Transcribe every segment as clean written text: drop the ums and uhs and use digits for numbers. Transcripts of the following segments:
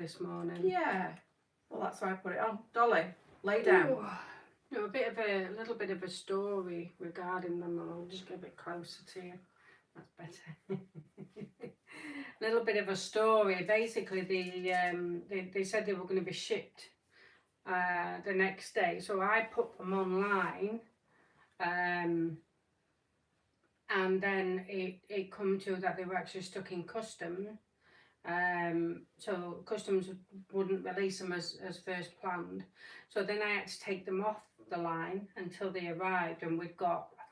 this morning. Yeah. Well, that's why I put it on. Dolly, lay down. Ooh. No, a little bit of a story regarding them. I'll just get a bit closer to you. That's better. A little bit of a story. Basically, they said they were going to be shipped the next day, so I put them online, and then it come to that they were actually stuck in customs. So customs wouldn't release them as first planned. So then I had to take them off the line until they arrived, and I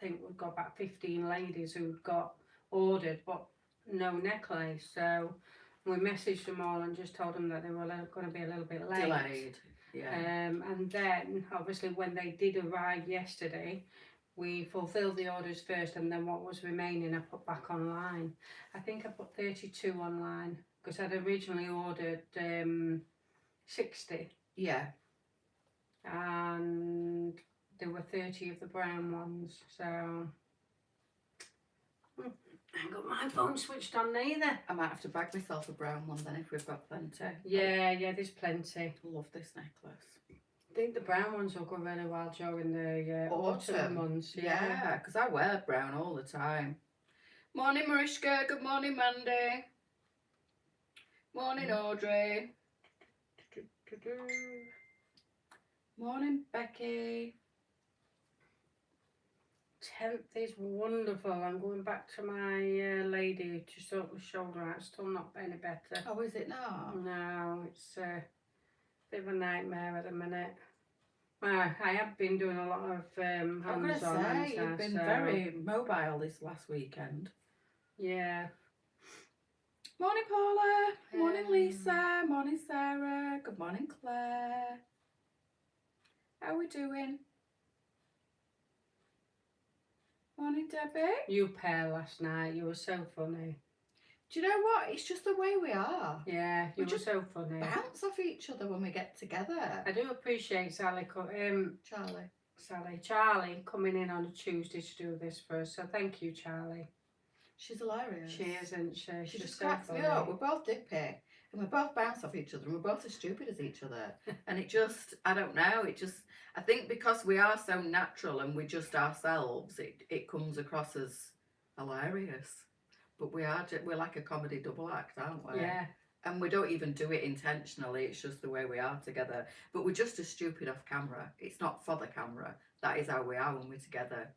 think we've got about 15 ladies who got ordered, but no necklace. So we messaged them all and just told them that they were going to be a little bit late. Delayed. Yeah. And then obviously when they did arrive yesterday, we fulfilled the orders first, and then what was remaining I put back online. I think I put 32 online because I'd originally ordered 60. Yeah. And there were 30 of the brown ones, so I ain't got my phone switched on neither. I might have to bag myself a brown one then if we've got plenty. Yeah, there's plenty. I love this necklace. I think the brown ones will go really well during the autumn months. Yeah, because I wear brown all the time. Morning, Mariska. Good morning, Mandy. Morning, Audrey. Morning, Becky. 10th is wonderful. I'm going back to my lady to sort my shoulder out. Still not any better. Oh, is it now? No, it's a bit of a nightmare at the minute. I have been doing a lot of hands-on. I'm going to say, you've been very mobile this last weekend. Yeah. Morning, Paula. Morning, Lisa. Morning, Sarah. Good morning, Claire. How are we doing? Morning, Debbie. You pair last night. You were so funny. Do you know what? It's just the way we are. Yeah, you were so funny. Bounce off each other when we get together. I do appreciate Charlie coming in on a Tuesday to do this for us. So thank you, Charlie. She's hilarious. She isn't she? She just cracks me up. We're both dippy. And we both bounce off each other, and we're both as stupid as each other. And it just, I don't know, I think because we are so natural and we're just ourselves, it comes across as hilarious. But we're like a comedy double act, aren't we? Yeah. And we don't even do it intentionally, it's just the way we are together. But we're just as stupid off camera. It's not for the camera. That is how we are when we're together.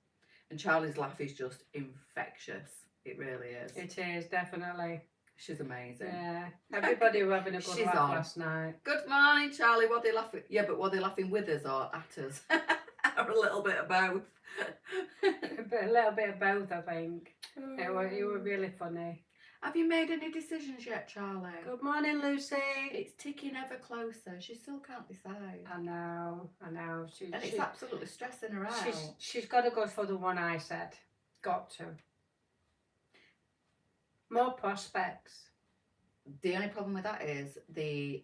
And Charlie's laugh is just infectious. It really is. It is, definitely. She's amazing. Yeah. Everybody were having a good laugh last night. Good morning, Charlie. What are they laughing? Yeah, but were they laughing with us or at us? Or a little bit of both. A little bit of both, I think. You were really funny. Have you made any decisions yet, Charlie? Good morning, Lucy. It's ticking ever closer. She still can't decide. I know. It's absolutely stressing her out. She's got to go for the one I said. Got to. More prospects. The only problem with that is the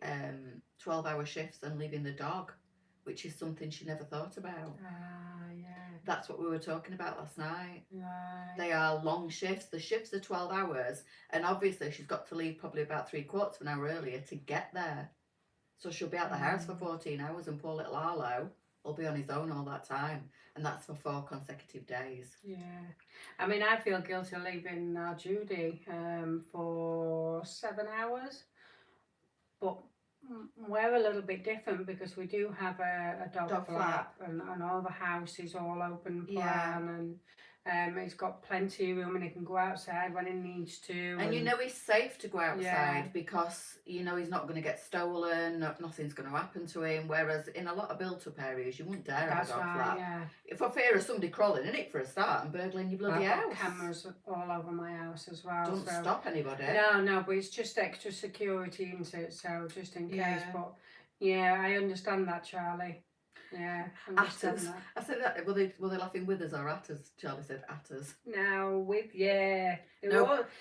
12-hour shifts and leaving the dog, which is something she never thought about. Yeah. That's what we were talking about last night. Right. They are long shifts. The shifts are 12 hours, and obviously she's got to leave probably about 3/4 of an hour earlier to get there. So she'll be out the house for 14 hours, and poor little Arlo will be on his own all that time, and that's for 4 consecutive days. Yeah. I mean, I feel guilty leaving Judy for 7 hours, but we're a little bit different because we do have a dog flap and all the house is all open plan, and it's got plenty of room and he can go outside when he needs to. And you know he's safe to go outside because you know he's not going to get stolen, nothing's going to happen to him, whereas in a lot of built-up areas you wouldn't dare have a dog flap. Yeah. For fear of somebody crawling in it for a start and burgling your bloody house. I've got cameras all over my house as well. Don't stop anybody. No, but it's just extra security into it, so just in case. But yeah, I understand that, Charlie. Yeah, at us. I said that. Were they laughing with us or at us? Charlie said at us. No,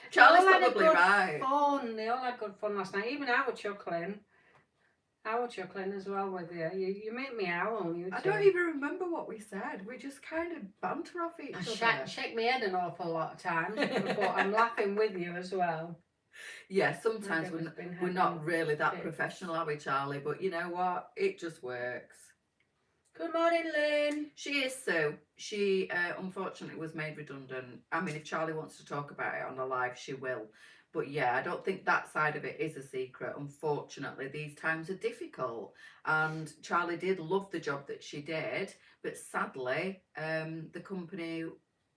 Charlie's probably right. Fun. They all had good fun last night. Even I was chuckling. As well with you. You make me howl. I don't even remember what we said. We just kind of banter off each other. I shake my head an awful lot of times, but I'm laughing with you as well. Yeah, sometimes Deborah's been we're not having really that fits. professional, are we, Charlie? But you know what? It just works. Good morning, Lynn. She is Sue. She unfortunately was made redundant. I mean, if Charlie wants to talk about it on the live, she will. But yeah, I don't think that side of it is a secret. Unfortunately, these times are difficult. And Charlie did love the job that she did, but sadly, the company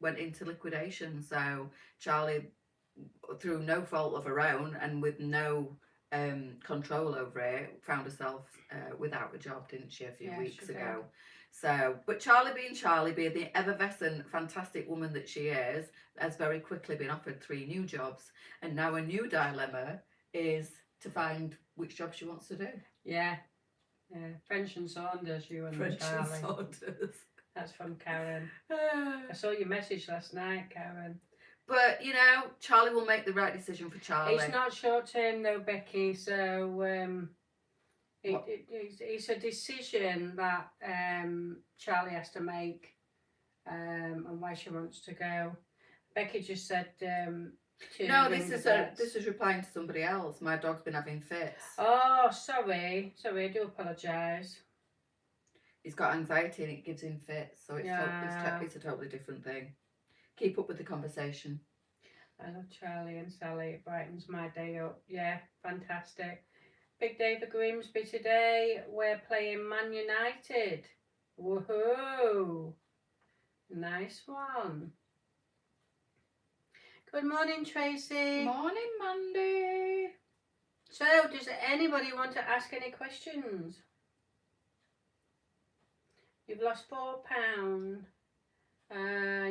went into liquidation. So Charlie, through no fault of her own and with no control over it, found herself without a job, didn't she, a few weeks ago? So, but Charlie, being the effervescent, fantastic woman that she is, has very quickly been offered 3 new jobs, and now a new dilemma is to find which job she wants to do. Yeah, French and Saunders, you and French Charlie. and Saunders. That's from Karen. I saw your message last night, Karen. But you know, Charlie will make the right decision for Charlie. It's not short term though, Becky. So it's a decision that Charlie has to make, and why she wants to go. Becky just said. No, this is replying to somebody else. My dog's been having fits. Oh, sorry, I do apologise. He's got anxiety and it gives him fits, so it's a totally different thing. Keep up with the conversation. I love Charlie and Sally. It brightens my day up. Yeah, fantastic. Big day for Grimsby today. We're playing Man United. Woohoo! Nice one. Good morning, Tracy. Morning, Mandy. So, does anybody want to ask any questions? You've lost £4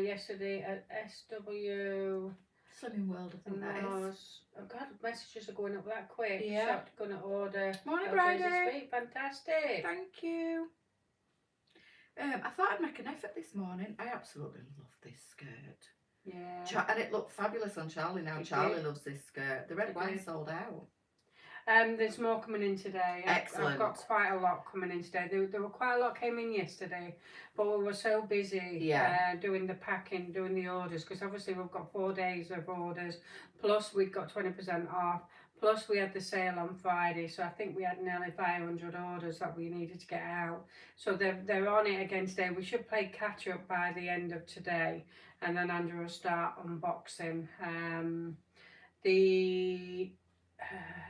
yesterday at SW. Slimming World, I think that is. Oh God, messages are going up that quick. Yeah. Shop gonna order. Morning, Friday. This week. Fantastic. Thank you. I thought I'd make an effort this morning. I absolutely love this skirt. Yeah. And it looked fabulous on Charlie now. Charlie loves this skirt. The red wine sold out. There's more coming in today. Excellent. I've got quite a lot coming in today. There were quite a lot came in yesterday, but we were so busy doing the packing, doing the orders, because obviously we've got 4 days of orders, plus we've got 20% off, plus we had the sale on Friday, so I think we had nearly 500 orders that we needed to get out. So they're on it again today. We should play catch up by the end of today, and then Andrew will start unboxing.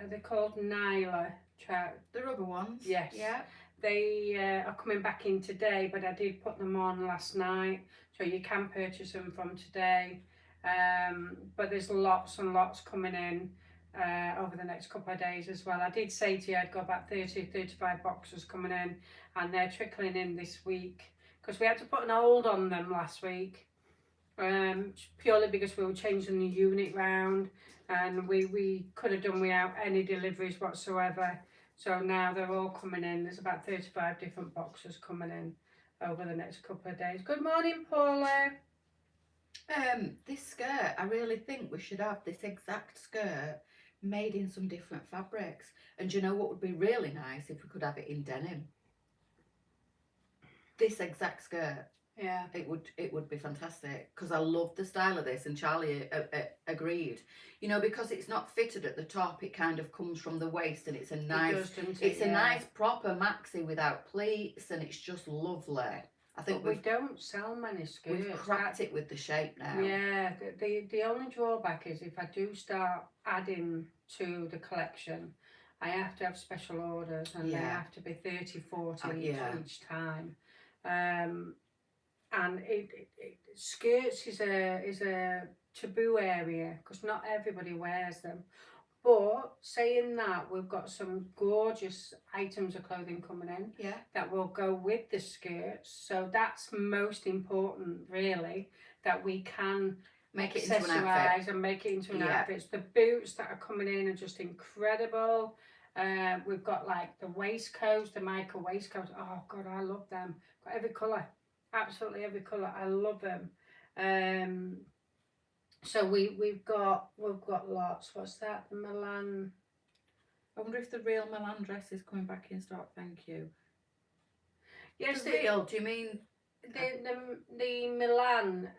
They're called Nyla trout. The rubber ones? Yes. Yeah. They are coming back in today, but I did put them on last night, so you can purchase them from today. But there's lots and lots coming in over the next couple of days as well. I did say to you I'd got about 35 boxes coming in, and they're trickling in this week, because we had to put an hold on them last week, purely because we were changing the unit round, and we could have done without any deliveries whatsoever. So now they're all coming in. There's about 35 different boxes coming in over the next couple of days. Good morning, Paula. This skirt, I really think we should have this exact skirt made in some different fabrics. And do you know what would be really nice if we could have it in denim? This exact skirt. Yeah, it would be fantastic, because I love the style of this, and Charlie agreed. You know, because it's not fitted at the top, it kind of comes from the waist, and it's a nice, a nice proper maxi without pleats, and it's just lovely. I think we don't sell many skirts. We've cracked it with the shape now. Yeah, the only drawback is if I do start adding to the collection, I have to have special orders, and they have to be 30-40 each time. And skirts is a taboo area, because not everybody wears them. But saying that, we've got some gorgeous items of clothing coming in that will go with the skirts. So that's most important, really, that we can make it into an outfit and make it into an outfit. The boots that are coming in are just incredible. We've got like the waistcoats, the Michael waistcoats. Oh God, I love them. Got every colour. Absolutely every colour. I love them. So we've got lots. What's that? The Milan. I wonder if the real Milan dress is coming back in stock. Thank you. Yes, the real. Do you mean the Milan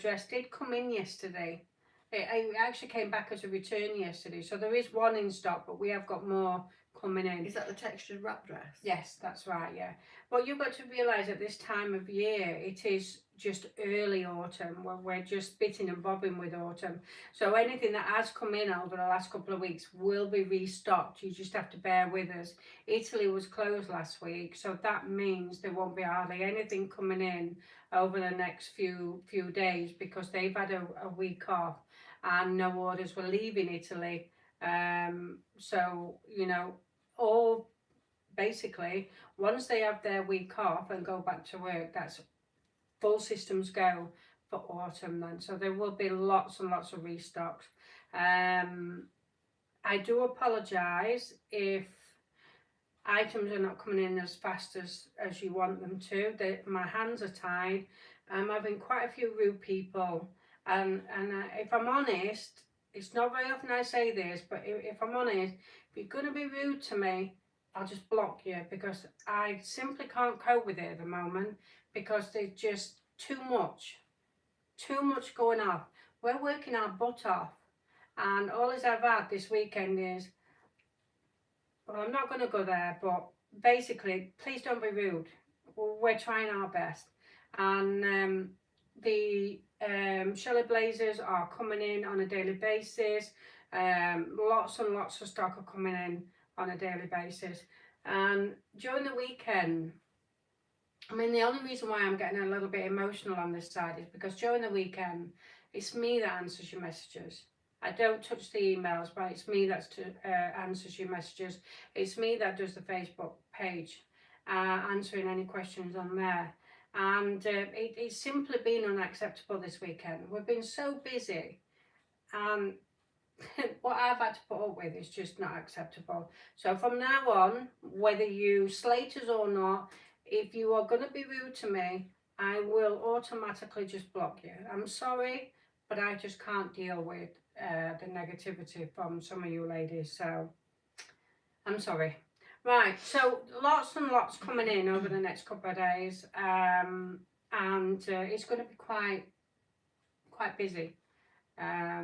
dress did come in yesterday? It actually came back as a return yesterday, so there is one in stock, but we have got more coming in. Is that the textured wrap dress? Yes, that's right, yeah. But you've got to realise at this time of year, it is just early autumn, when we're just bitting and bobbing with autumn. So anything that has come in over the last couple of weeks will be restocked. You just have to bear with us. Italy was closed last week, so that means there won't be hardly anything coming in over the next few days, because they've had a week off and no orders were leaving Italy. So, you know, all basically, once they have their week off and go back to work, that's full systems go for autumn then. So there will be lots and lots of restocks. I do apologise if items are not coming in as fast as you want them to. My hands are tied. I'm having quite a few rude people, and if I'm honest, it's not very often I say this, but if I'm honest, if you're going to be rude to me, I'll just block you, because I simply can't cope with it at the moment, because there's just too much going off. We're working our butt off, and all I've had this weekend is, well, I'm not going to go there, but basically, please don't be rude. We're trying our best. And the Shelley Blazers are coming in on a daily basis. Lots and lots of stock are coming in on a daily basis. And during the weekend, I mean, the only reason why I'm getting a little bit emotional on this side is because during the weekend, it's me that answers your messages. I don't touch the emails, but it's me that answers your messages. It's me that does the Facebook page, answering any questions on there. And it's simply been unacceptable this weekend. We've been so busy, and what I've had to put up with is just not acceptable. So from now on, whether you slate us or not, if you are going to be rude to me, I will automatically just block you. I'm sorry, but I just can't deal with the negativity from some of you ladies, so I'm sorry. Right, so lots and lots coming in over the next couple of days, and it's going to be quite busy.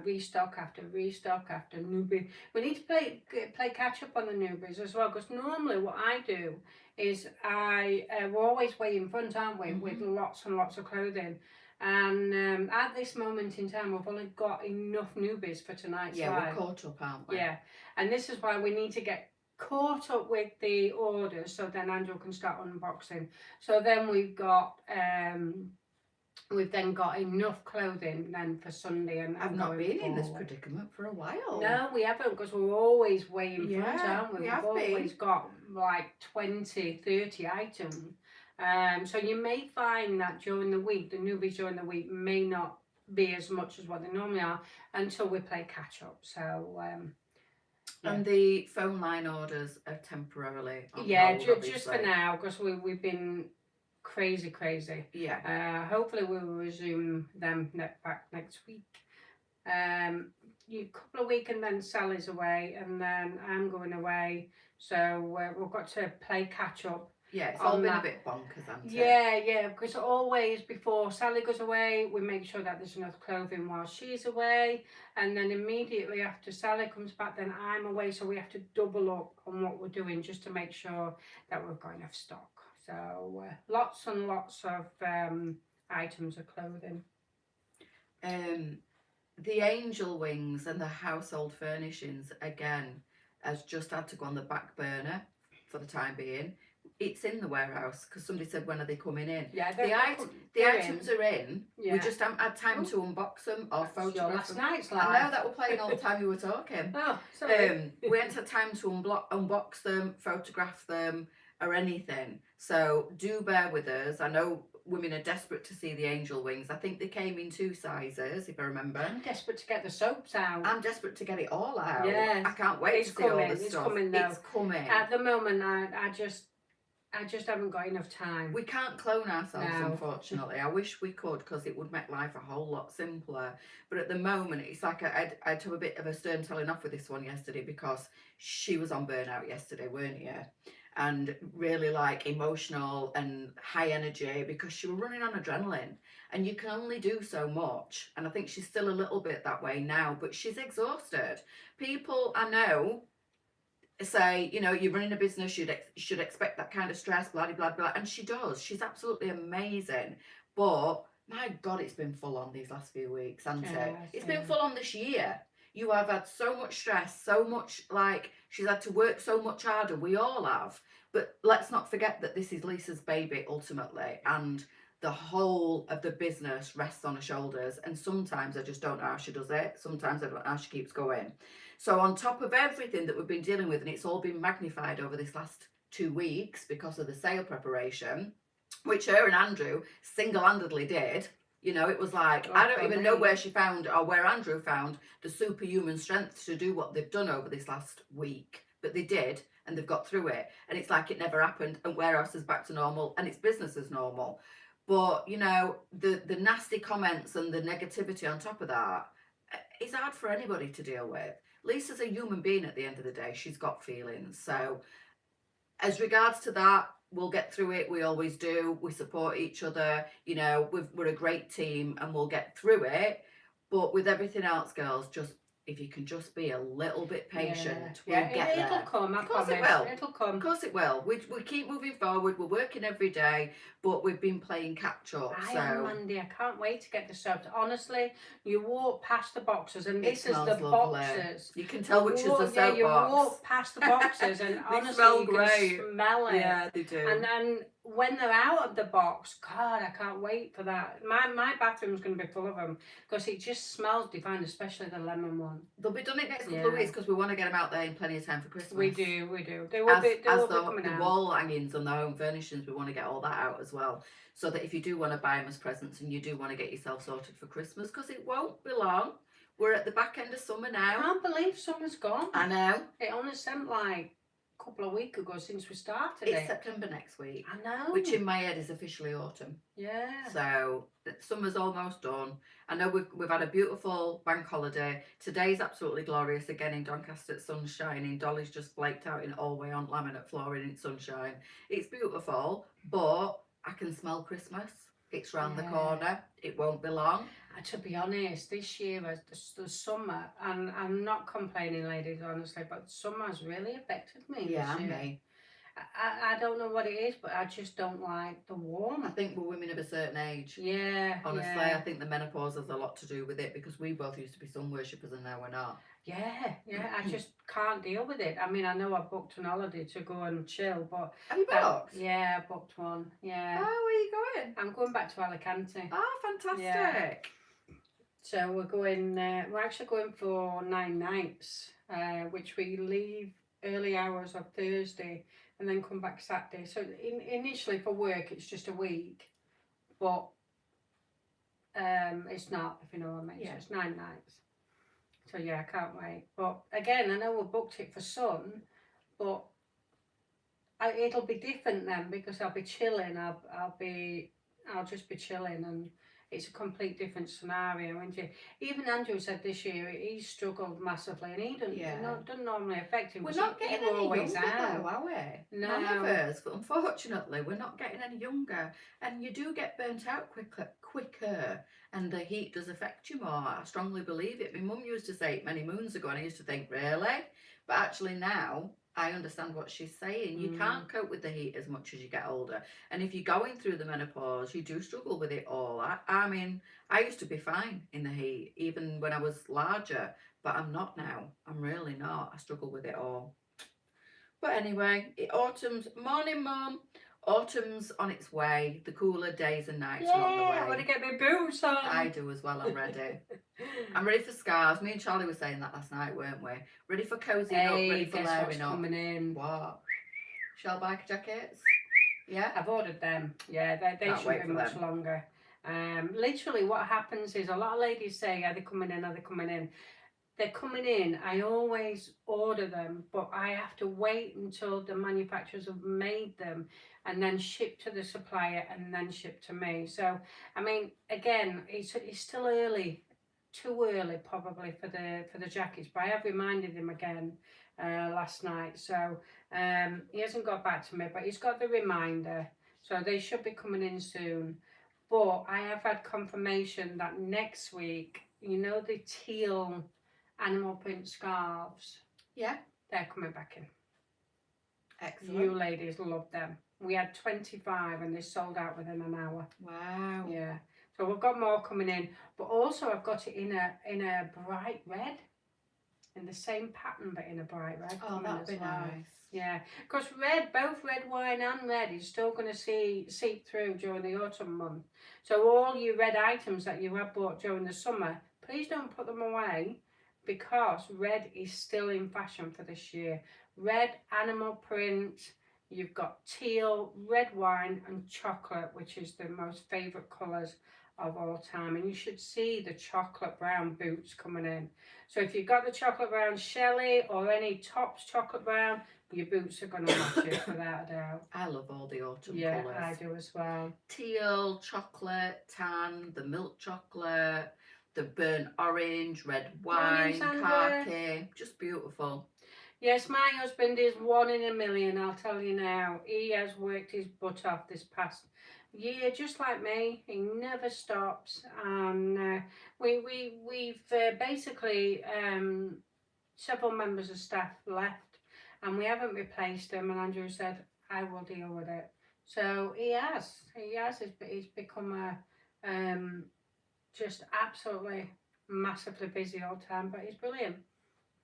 Restock after restock after newbie. We need to play catch up on the newbies as well, because normally what I do is we're always way in front, aren't we, with lots and lots of clothing. And at this moment in time, we've only got enough newbies for tonight's live. Yeah, we're caught up, aren't we? Yeah, and this is why we need to get caught up with the orders, so then Andrew can start unboxing. So then we've then got enough clothing then for Sunday. And I've not been in this predicament for a while. No, we haven't, because we're always way in front, aren't we? We've always got like 20, 30 items. So you may find that during the week, the newbies during the week may not be as much as what they normally are until we play catch up. So and the phone line orders are temporarily on hold, just for now, because we've been crazy. Yeah. Hopefully we'll resume them back next week. A couple of weeks, and then Sally's away, and then I'm going away. So we've got to play catch up. Yeah, it's all been a bit bonkers, hasn't it? Yeah, because always before Sally goes away, we make sure that there's enough clothing while she's away, and then immediately after Sally comes back, then I'm away, so we have to double up on what we're doing just to make sure that we've got enough stock. So lots and lots of items of clothing. The angel wings and the household furnishings, again, has just had to go on the back burner for the time being. It's in the warehouse, because somebody said, when are they coming in? Yeah, the items are in. Yeah. We just haven't had time to unbox them or photograph them. Last night's live. I know that we're playing all the time you were talking. Oh, sorry. We haven't had time to unbox them, photograph them, or anything. So do bear with us. I know women are desperate to see the angel wings. I think they came in 2 sizes, if I remember. I'm desperate to get the soaps out. I'm desperate to get it all out. Yeah. I can't wait to see all this it's stuff. Coming, though. It's coming. At the moment, I just haven't got enough time. We can't clone ourselves, No. unfortunately. I wish we could, because it would make life a whole lot simpler. But at the moment, it's like I'd have a bit of a stern telling off with this one yesterday, because she was on burnout yesterday, weren't you? and really like emotional and high energy because she was running on adrenaline, and you can only do so much. And I think she's still a little bit that way now, but she's exhausted. People I know say, you know, you're running a business, you should expect that kind of stress, blah blah blah, and she does. She's absolutely amazing, but my God, it's been full on these last few weeks, hasn't it? It's been full on this year. You have had so much stress, so much, like, she's had to work so much harder. We all have, but let's not forget that this is Leesa's baby ultimately, and the whole of the business rests on her shoulders. And sometimes I just don't know how she does it. Sometimes I don't know how she keeps going. So on top of everything that we've been dealing with, and it's all been magnified over this last 2 weeks because of the sale preparation, which her and Andrew single-handedly did. You know, it was like, I don't even know where she found, or where Andrew found, the superhuman strength to do what they've done over this last week. But they did, and they've got through it. And it's like it never happened, and warehouse is back to normal, and it's business as normal. But, you know, the nasty comments and the negativity on top of that, it's hard for anybody to deal with. Leesa's a human being at the end of the day. She's got feelings. So as regards to that, we'll get through it. We always do. We support each other. You know, we're a great team, and we'll get through it. But with everything else, girls, just if you can just be a little bit patient, we'll get there. It'll come. Of course it will. It'll come. Of course it will. We keep moving forward. We're working every day, but we've been playing catch up. I am Mandy. I can't wait to get this out. Honestly, you walk past the boxes, and this is the boxes. You can tell which is the soap box. You walk past the boxes, and honestly, you can smell it. Yeah, they do. And then when they're out of the box, God, I can't wait for that. My bathroom's going to be full of them because it just smells divine, especially the lemon one. They'll be done in the next couple of weeks because we want to get them out there in plenty of time for Christmas. We do. They will be coming out. The wall hangings and the home furnishings, we want to get all that out as well. So that if you do want to buy them as presents and you do want to get yourself sorted for Christmas, because it won't be long. We're at the back end of summer now. I can't believe summer's gone. I know. It only seemed like a couple of weeks ago since we started It's September next week. I know. Which in my head is officially autumn. Yeah. So summer's almost done. I know we've had a beautiful bank holiday. Today's absolutely glorious again in Doncaster. Sun's shining. Dolly's just flaked out in Allway on laminate flooring in sunshine. It's beautiful, but I can smell Christmas. It's round the corner. It won't be long. To be honest, this year, the summer, and I'm not complaining, ladies, honestly, but summer has really affected me. Yeah, me. I don't know what it is, but I just don't like the warmth. I think we're women of a certain age. Yeah. Honestly, I think the menopause has a lot to do with it because we both used to be sun worshippers and now we're not. Yeah. I just can't deal with it. I mean, I know I booked an holiday to go and chill, but... Have you booked? Yeah, I booked one. Yeah. Oh, where are you going? I'm going back to Alicante. Oh, fantastic. Yeah. So we're going, we're actually going for 9 nights, which we leave early hours of Thursday and then come back Saturday. So initially for work, it's just a week, but it's not, if you know what I mean. Yeah. So it's 9 nights. So yeah, I can't wait. But again, I know we booked it for sun, but it'll be different then because I'll be chilling. I'll just be chilling, and it's a complete different scenario. And even Andrew said this year he struggled massively, and he doesn't normally affect him. We're not getting any younger, though, are we? No. None of us. But unfortunately, we're not getting any younger, and you do get burnt out quicker, and the heat does affect you more. I strongly believe it. My mum used to say it many moons ago, and I used to think, really? But actually now, I understand what she's saying. You can't cope with the heat as much as you get older. And if you're going through the menopause, you do struggle with it all. I mean, I used to be fine in the heat, even when I was larger, but I'm not now. I'm really not. I struggle with it all. But anyway, autumn's, morning, Mum. Autumn's on its way. The cooler days and nights are on the way. I want to get my boots on. I do as well. I'm ready. I'm ready for scarves. Me and Charlie were saying that last night, weren't we? Ready for cozying up, ready for layering up. Coming in. What? Shell biker jackets? Yeah? I've ordered them. Yeah, they shouldn't be much longer. Literally what happens is a lot of ladies say, are they coming in? Are they coming in? They're coming in. I always order them, but I have to wait until the manufacturers have made them and then ship to the supplier and then ship to me. So, I mean, again, it's still early. Too early probably for the jackets, but I have reminded him again last night. So he hasn't got back to me, but he's got the reminder. So they should be coming in soon. But I have had confirmation that next week, you know, the teal animal print scarves, Yeah. they're coming back in. Excellent. You ladies love them. We had 25 and they sold out within an hour. Wow. Yeah. So we've got more coming in, but also I've got it in a bright red, in the same pattern but in a bright red. Oh, that'd be well. nice. Yeah, because both red wine and red is still going to seep through during the autumn month. So all your red items that you have bought during the summer, please don't put them away, because red is still in fashion for this year. Red animal print. You've got teal, red wine and chocolate, which is the most favourite colours of all time. And you should see the chocolate brown boots coming in. So if you've got the chocolate brown Shelley or any tops chocolate brown, your boots are going to match it without a doubt. I love all the autumn Yeah, colours. I do as well. Teal, chocolate, tan, the milk chocolate, the burnt orange, red wine, khaki. Just beautiful. Yes, my husband is 1 in a million, I'll tell you now. He has worked his butt off this past year, just like me. He never stops. And we've basically several members of staff left, and we haven't replaced them. And Andrew said, I will deal with it. So he has. He's become a just absolutely massively busy all the time, but he's brilliant.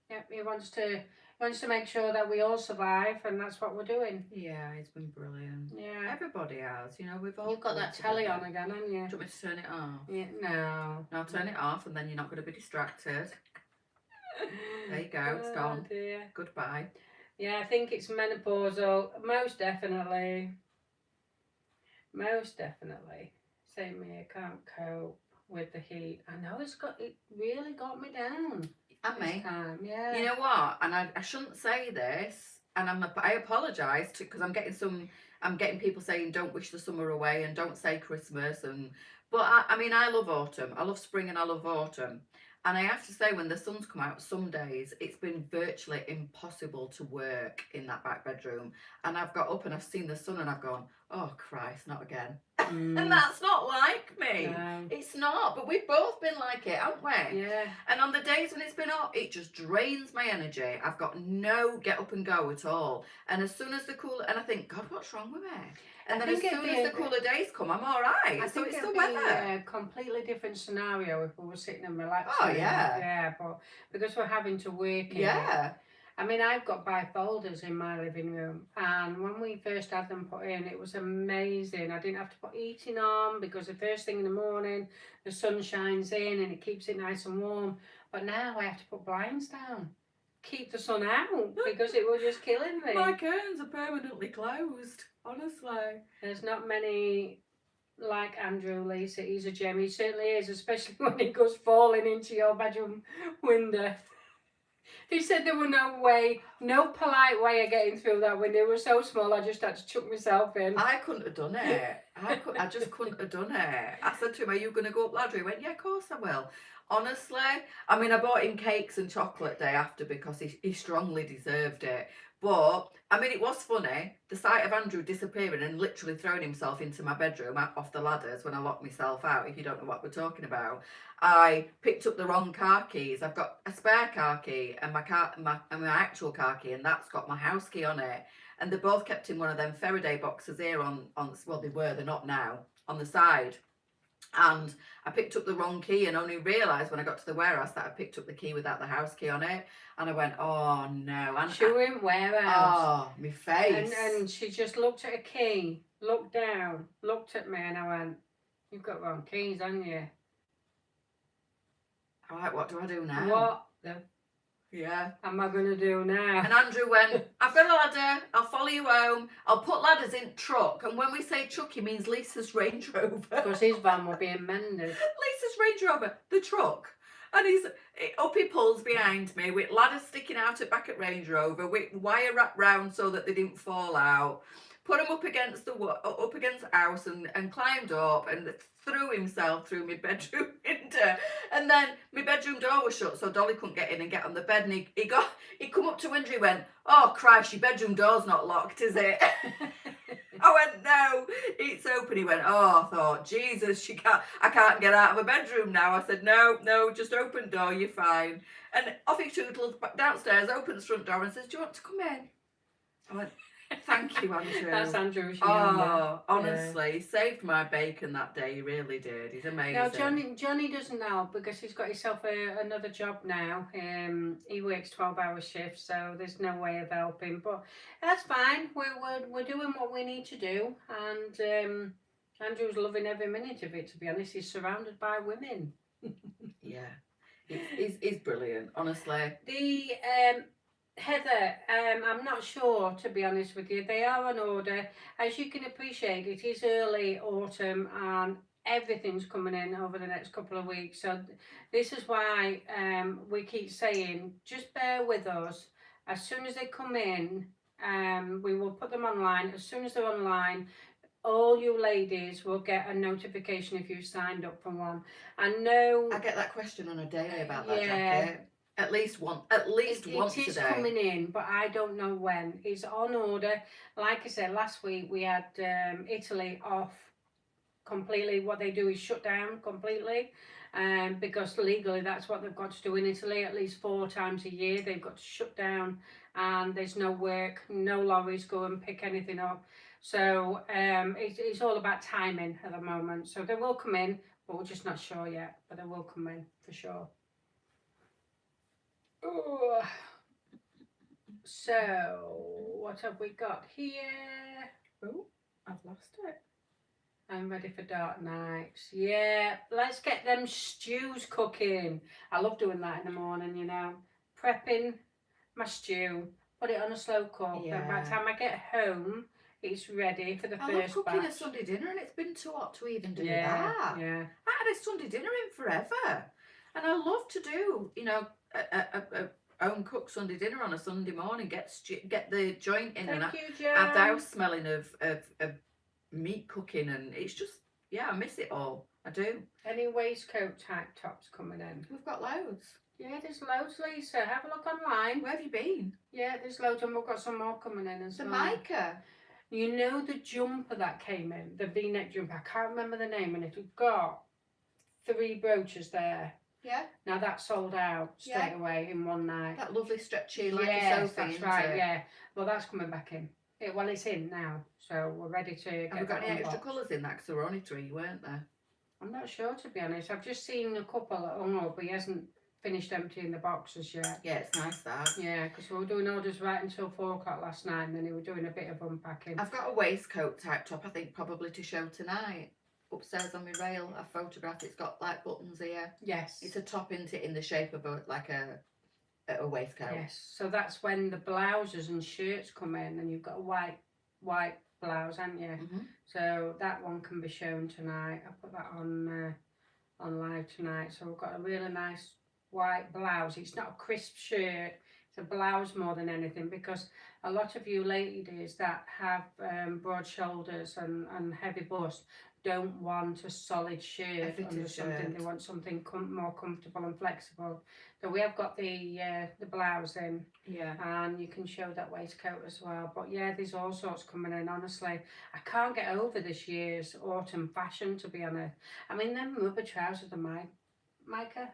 Yep, he wants to make sure that we all survive, and that's what we're doing. Yeah, it's been brilliant. Yeah, everybody has. You know, we've all. You've got that telly on again, haven't you? Do you want me to turn it off? Yeah, no. No, turn it off, and then you're not going to be distracted. There you go. It's gone. Dear. Goodbye. Yeah, I think it's menopausal. Most definitely. Same here. Can't cope with the heat. I know it really got me down. And me. Time. Yeah. You know what? And I shouldn't say this, and I apologise because I'm getting people saying don't wish the summer away and don't say Christmas, but I mean I love autumn. I love spring and I love autumn. And I have to say, when the sun's come out, some days it's been virtually impossible to work in that back bedroom. And I've got up and I've seen the sun and I've gone, oh Christ, not again. And that's not like me. No. It's not. But we've both been like it, haven't we? Yeah. And on the days when it's been hot, it just drains my energy. I've got no get up and go at all. And as soon as the cooler, and I think, God, what's wrong with me? And then as soon as the cooler days come, I'm all right. So it's the weather. A completely different scenario if we were sitting and relaxing. Oh, yeah. Yeah, but because we're having to work in Yeah. I mean, I've got bifolders in my living room, and when we first had them put in, it was amazing. I didn't have to put heating on because the first thing in the morning, the sun shines in and it keeps it nice and warm. But now I have to put blinds down, keep the sun out, because it was just killing me. My curtains are permanently closed, honestly. There's not many like Andrew, Leesa. He's a gem. He certainly is, especially when he goes falling into your bedroom window. He said there were no polite way of getting through that window. It was so small, I just had to chuck myself in. I couldn't have done it. I just couldn't have done it. I said to him, are you going to go up ladder? He went, yeah, of course I will. Honestly, I mean, I bought him cakes and chocolate day after because he strongly deserved it. But, I mean, it was funny. The sight of Andrew disappearing and literally throwing himself into my bedroom off the ladders when I locked myself out, if you don't know what we're talking about. I picked up the wrong car keys. I've got a spare car key and my actual car key, and that's got my house key on it. And they both kept in one of them Faraday boxes here on well, they're not now, on the side. And I picked up the wrong key and only realised when I got to the warehouse that I picked up the key without the house key on it. And I went, oh no. And she were in warehouse. Oh, my face. And she just looked at a key, looked down, looked at me, and I went, you've got wrong keys, haven't you? All right, what do I do now? What the Yeah. am I going to do now? And Andrew went, I've got a ladder, I'll follow you home, I'll put ladders in truck. And when we say truck, he means Lisa's Range Rover. Because his van were being mended. Lisa's Range Rover, the truck. And up he pulls behind me with ladders sticking out at back at Range Rover with wire wrapped round so that they didn't fall out. Put him up against the house and climbed up and threw himself through my bedroom window. And then my bedroom door was shut, so Dolly couldn't get in and get on the bed. And he come up to window. He went, "Oh Christ, your bedroom door's not locked, is it?" I went, "No, it's open." He went, "Oh," I thought, "Jesus, I can't get out of my bedroom now." I said, "No, just open door, you're fine." And off he tootles downstairs, opens front door and says, "Do you want to come in?" I went, "Thank you, Andrew." That's Andrew. Oh, honestly, he saved my bacon that day. He really did. He's amazing. No, Johnny doesn't know because he's got himself another job now. He works 12-hour shifts, so there's no way of helping. But that's fine. We're doing what we need to do, and Andrew's loving every minute of it. To be honest, he's surrounded by women. Yeah, he's brilliant. Honestly, The Heather, I'm not sure, to be honest with you. They are on order. As you can appreciate, it is early autumn and everything's coming in over the next couple of weeks. So this is why we keep saying, just bear with us. As soon as they come in, we will put them online. As soon as they're online, all you ladies will get a notification if you've signed up for one. I know I get that question on a daily about that yeah. jacket. At least once a day. It is coming in, but I don't know when. It's on order. Like I said, last week we had Italy off completely. What they do is shut down completely, because legally that's what they've got to do in Italy. At least 4 times a year they've got to shut down, and there's no work, no lorries go and pick anything up. So it's all about timing at the moment. So they will come in, but we're just not sure yet. But they will come in for sure. Ooh. So, what have we got here? Oh, I've lost it. I'm ready for dark nights. Yeah, let's get them stews cooking. I love doing that in the morning, you know. Prepping my stew, put it on a slow cook. Yeah. Then by the time I get home, it's ready for the I first love cooking batch. a Sunday dinner, and it's been too hot to even do Yeah, that. yeah. I had a Sunday dinner in forever, and I love to do, you know, a home cooked Sunday dinner on a Sunday morning. Get the joint in, and Thank you, Joe. have the house smelling of meat cooking, and it's just, yeah, I miss it all. I do. Any waistcoat type tops coming in? We've got loads. Yeah, there's loads, Leesa. Have a look online. Where have you been? Yeah, there's loads, and we've got some more coming in as The well. mica. You know the jumper that came in, the V-neck jumper. I can't remember the name, and it got 3 brooches there. Yeah. Now that sold out straight away in one night. That lovely stretchy like yes, a sofa. That's right. Yeah. Well, that's coming back in. Well, it's in now, so we're ready to get. Have we got any extra unboxed. colours in that? Because there were only 3, weren't there? I'm not sure, to be honest. I've just seen a couple hung up, but he hasn't finished emptying the boxes yet. Yeah, it's nice that. Yeah, because we were doing orders right until 4 o'clock last night, and then we were doing a bit of unpacking. I've got a waistcoat type top, I think probably to show tonight. Upstairs on my rail, I photographed. It's got like buttons here. Yes. It's a top in the shape of a waistcoat. Yes. So that's when the blouses and shirts come in, and you've got a white blouse, haven't you? Mm-hmm. So that one can be shown tonight. I'll put that on live tonight. So we've got a really nice white blouse. It's not a crisp shirt. It's a blouse more than anything, because a lot of you ladies that have broad shoulders and heavy bust don't want a solid shirt under something. They want something more comfortable and flexible. So we have got the blouse in. Yeah. And you can show that waistcoat as well. But yeah, there's all sorts coming in, honestly. I can't get over this year's autumn fashion, to be honest. I mean, them rubber trousers are Micah?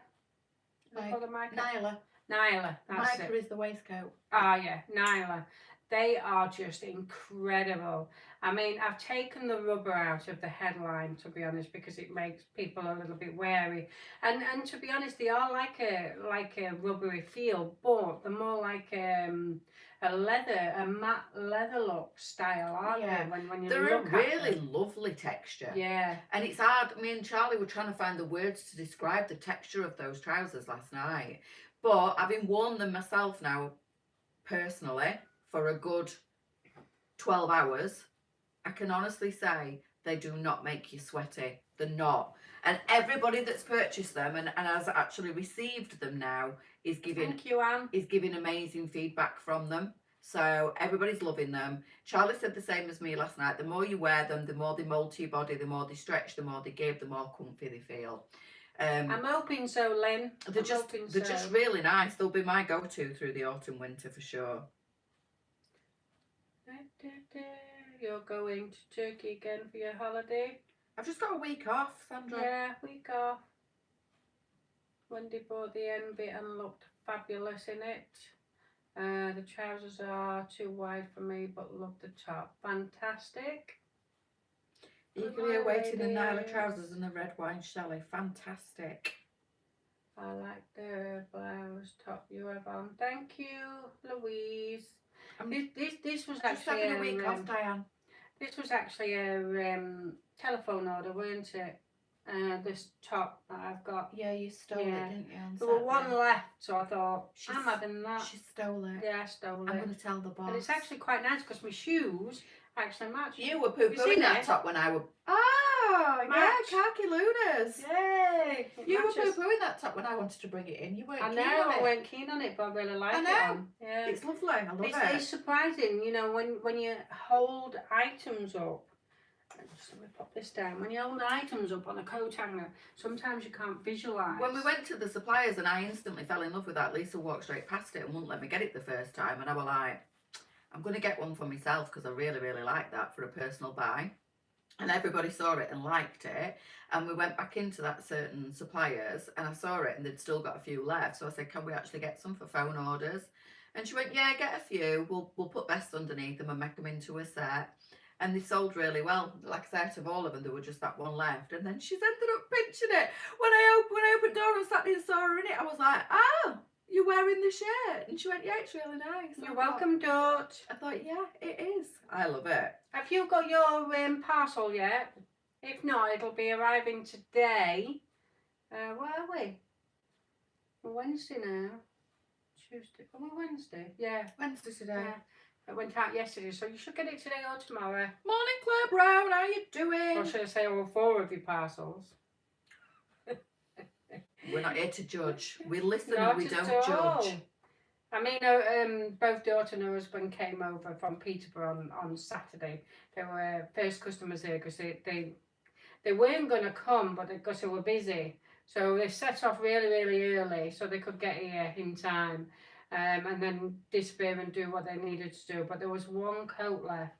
Nyla. Nyla, that's Micah it. is the waistcoat. Ah, yeah, Nyla. They are just incredible. I mean, I've taken the rubber out of the headline, to be honest, because it makes people a little bit wary. And to be honest, they are like a rubbery feel, but they're more like a matte leather look style, aren't they? When you they're look a really at them. lovely texture. Yeah. And it's hard. Me and Charlie were trying to find the words to describe the texture of those trousers last night. But having worn them myself now, personally, for a good 12 hours, I can honestly say They do not make you sweaty. They're not. And everybody that's purchased them and has actually received them now is giving Thank you, Anne. amazing feedback from them. So everybody's loving them. Charlie said the same as me last night. The more you wear them, the more they mould to your body, the more they stretch, the more they give, the more comfy they feel. I'm hoping so, Lynn. They're just really nice. They'll be my go-to through the autumn winter for sure. You're going to Turkey again for your holiday? I've just got a week off, Sandra. Yeah, week off. Wendy bought the Envy and looked fabulous in it. The trousers are too wide for me, but love the top. Fantastic. Eagerly awaiting the Nyla trousers and the red wine chalet. Fantastic. I like the blouse top you have on. Thank you, Louise. This was actually having a week off, Diane. This was actually a telephone order, weren't it? This top that I've got. Yeah, you stole it, didn't you? There were one left, so I thought, I'm having that. She stole it. Yeah, I stole it. I'm going to tell the boss. And it's actually quite nice because my shoes actually match. You were poo-pooing that top when I were... Oh, yeah, khaki lunas. Yay! You were poo-pooing that top when I wanted to bring it in. You weren't keen on it. I weren't keen on it, but I really like it on. Yeah. It's lovely. I love it. It's surprising, you know, when you hold items up. Just let me pop this down. When you hold items up on a coat hanger, sometimes you can't visualise. When we went to the suppliers and I instantly fell in love with that, Leesa walked straight past it and wouldn't let me get it the first time. And I was like, I'm going to get one for myself because I really, really like that for a personal buy. And everybody saw it and liked it. And we went back into that certain suppliers and I saw it and they'd still got a few left. So I said, can we actually get some for phone orders? And she went, yeah, get a few. We'll put vests underneath them and make them into a set. And they sold really well. Like I said, out of all of them, there were just that one left. And then she's ended up pinching it. When I opened the door and sat there and saw her in it, I was like, oh, you're wearing the shirt. And she went, yeah, it's really nice. You're welcome, Dot. I thought, yeah, it is. I love it. Have you got your parcel yet? If not, it'll be arriving today. Where are we? We're Wednesday now. Tuesday. Are we Wednesday? Yeah. Wednesday today. Yeah. It went out yesterday, so you should get it today or tomorrow. Morning, Claire Brown. How you doing? Or should I say all 4 of your parcels? We're not here to judge. We listen and we don't judge. I mean, both daughter and her husband came over from Peterborough on Saturday. They were first customers here because they weren't going to come, but because they were busy. So they set off really, really early so they could get here in time. And then disappear and do what they needed to do. But there was one coat left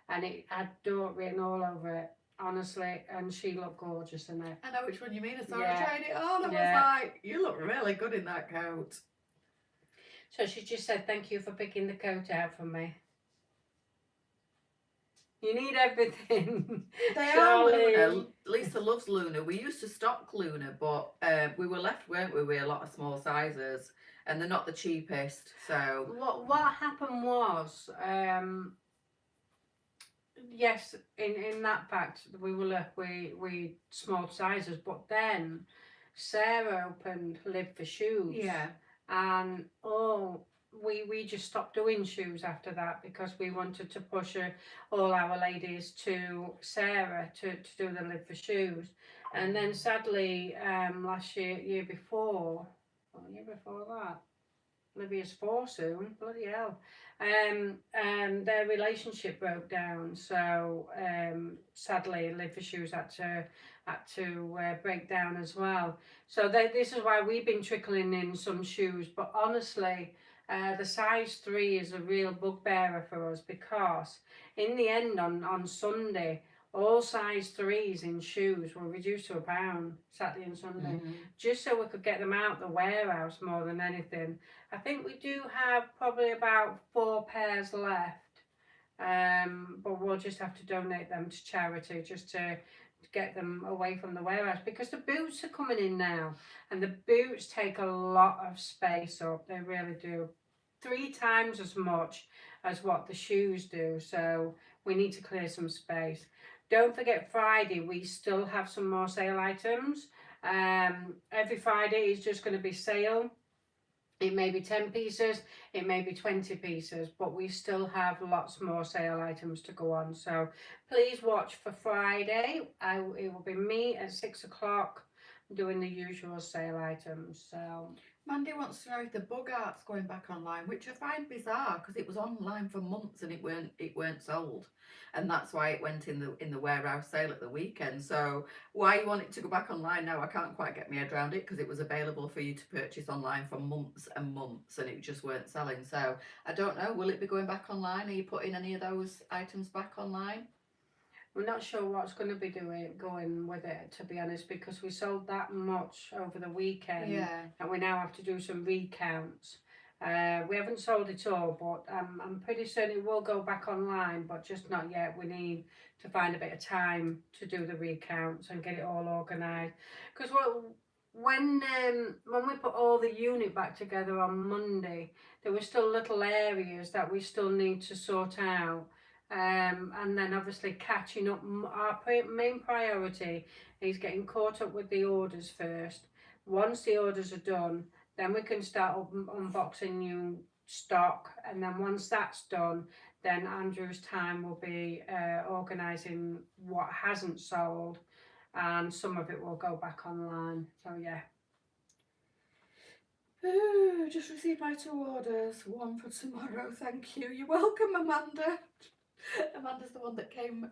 and it had dirt written all over it, honestly, and she looked gorgeous in it. I know which one you mean. I saw her trying it on. I was like, you look really good in that coat. So she just said, thank you for picking the coat out for me. You need everything. They are Luna. Leesa loves Luna. We used to stock Luna, but we were left, weren't we, with a lot of small sizes. And they're not the cheapest, so... What happened was, yes, in that fact, we were left with small sizes, but then Sarah opened Live for Shoes. Yeah. And, we just stopped doing shoes after that because we wanted to push all our ladies to Sarah to do the Live for Shoes. And then sadly, last year before that, Olivia's 4 soon, bloody hell, their relationship broke down, so sadly Live for Shoes had to break down as well. So this is why we've been trickling in some shoes, but honestly the size 3 is a real bugbearer for us because in the end on Sunday all size 3s in shoes were reduced to £1 Saturday and Sunday, just so we could get them out the warehouse more than anything. I think we do have probably about 4 pairs left, but we'll just have to donate them to charity just to get them away from the warehouse because the boots are coming in now and the boots take a lot of space up. They really do. 3 times as much as what the shoes do, so we need to clear some space. Don't forget Friday, we still have some more sale items. Every Friday is just going to be sale. It may be 10 pieces, it may be 20 pieces, but we still have lots more sale items to go on. So please watch for Friday. It will be me at 6 o'clock doing the usual sale items. So Mandy wants to know if the bug art's going back online, which I find bizarre because it was online for months and it weren't sold, and that's why it went in the warehouse sale at the weekend. So why you want it to go back online now, I can't quite get my head around it because it was available for you to purchase online for months and months and it just weren't selling. So I don't know. Will it be going back online? Are you putting any of those items back online? we're not sure what's going to be going with it, to be honest, because we sold that much over the weekend, Yeah. and we now have to do some recounts. We haven't sold it all, but I'm pretty certain it will go back online, but just not yet. We need to find a bit of time to do the recounts and get it all organised. Because when we put all the unit back together on Monday, there were still little areas that we still need to sort out. And then obviously catching up. Our main priority is getting caught up with the orders first. Once the orders are done, then we can start unboxing new stock, and then once that's done, then Andrew's time will be organising what hasn't sold, and some of it will go back online. So yeah. Oh, just received my 2 orders. One for tomorrow. Thank you. You're welcome, Amanda. Amanda's the one that came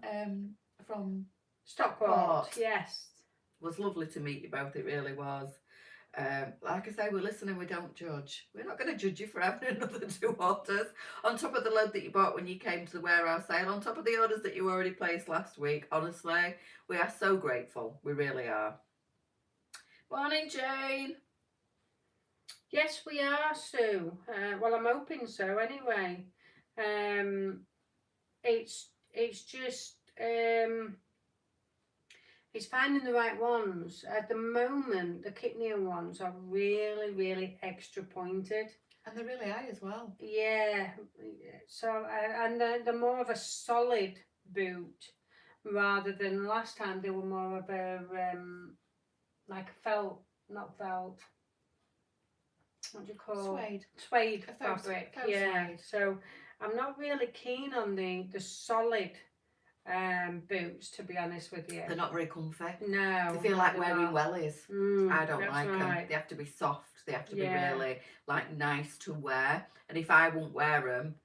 from Stockport. Yes. It was lovely to meet you both. It really was. Like I say, we listen and we don't judge. We're not going to judge you for having another 2 orders on top of the load that you bought when you came to the warehouse sale, on top of the orders that you already placed last week. Honestly, we are so grateful. We really are. Morning, Jane. Yes, we are, Sue. Well, I'm hoping so anyway. It's just it's finding the right ones. At the moment, the Kitnian ones are really, really extra pointed. And they're really high as well. Yeah. So and they're more of a solid boot rather than last time they were more of a like felt, not felt. What do you call suede fabric? Yeah. Suede. So I'm not really keen on the solid boots, to be honest with you. They're not very comfy. No. They feel like wearing wellies. I don't like them. Right. They have to be soft. They have to be really like nice to wear. And if I won't wear them,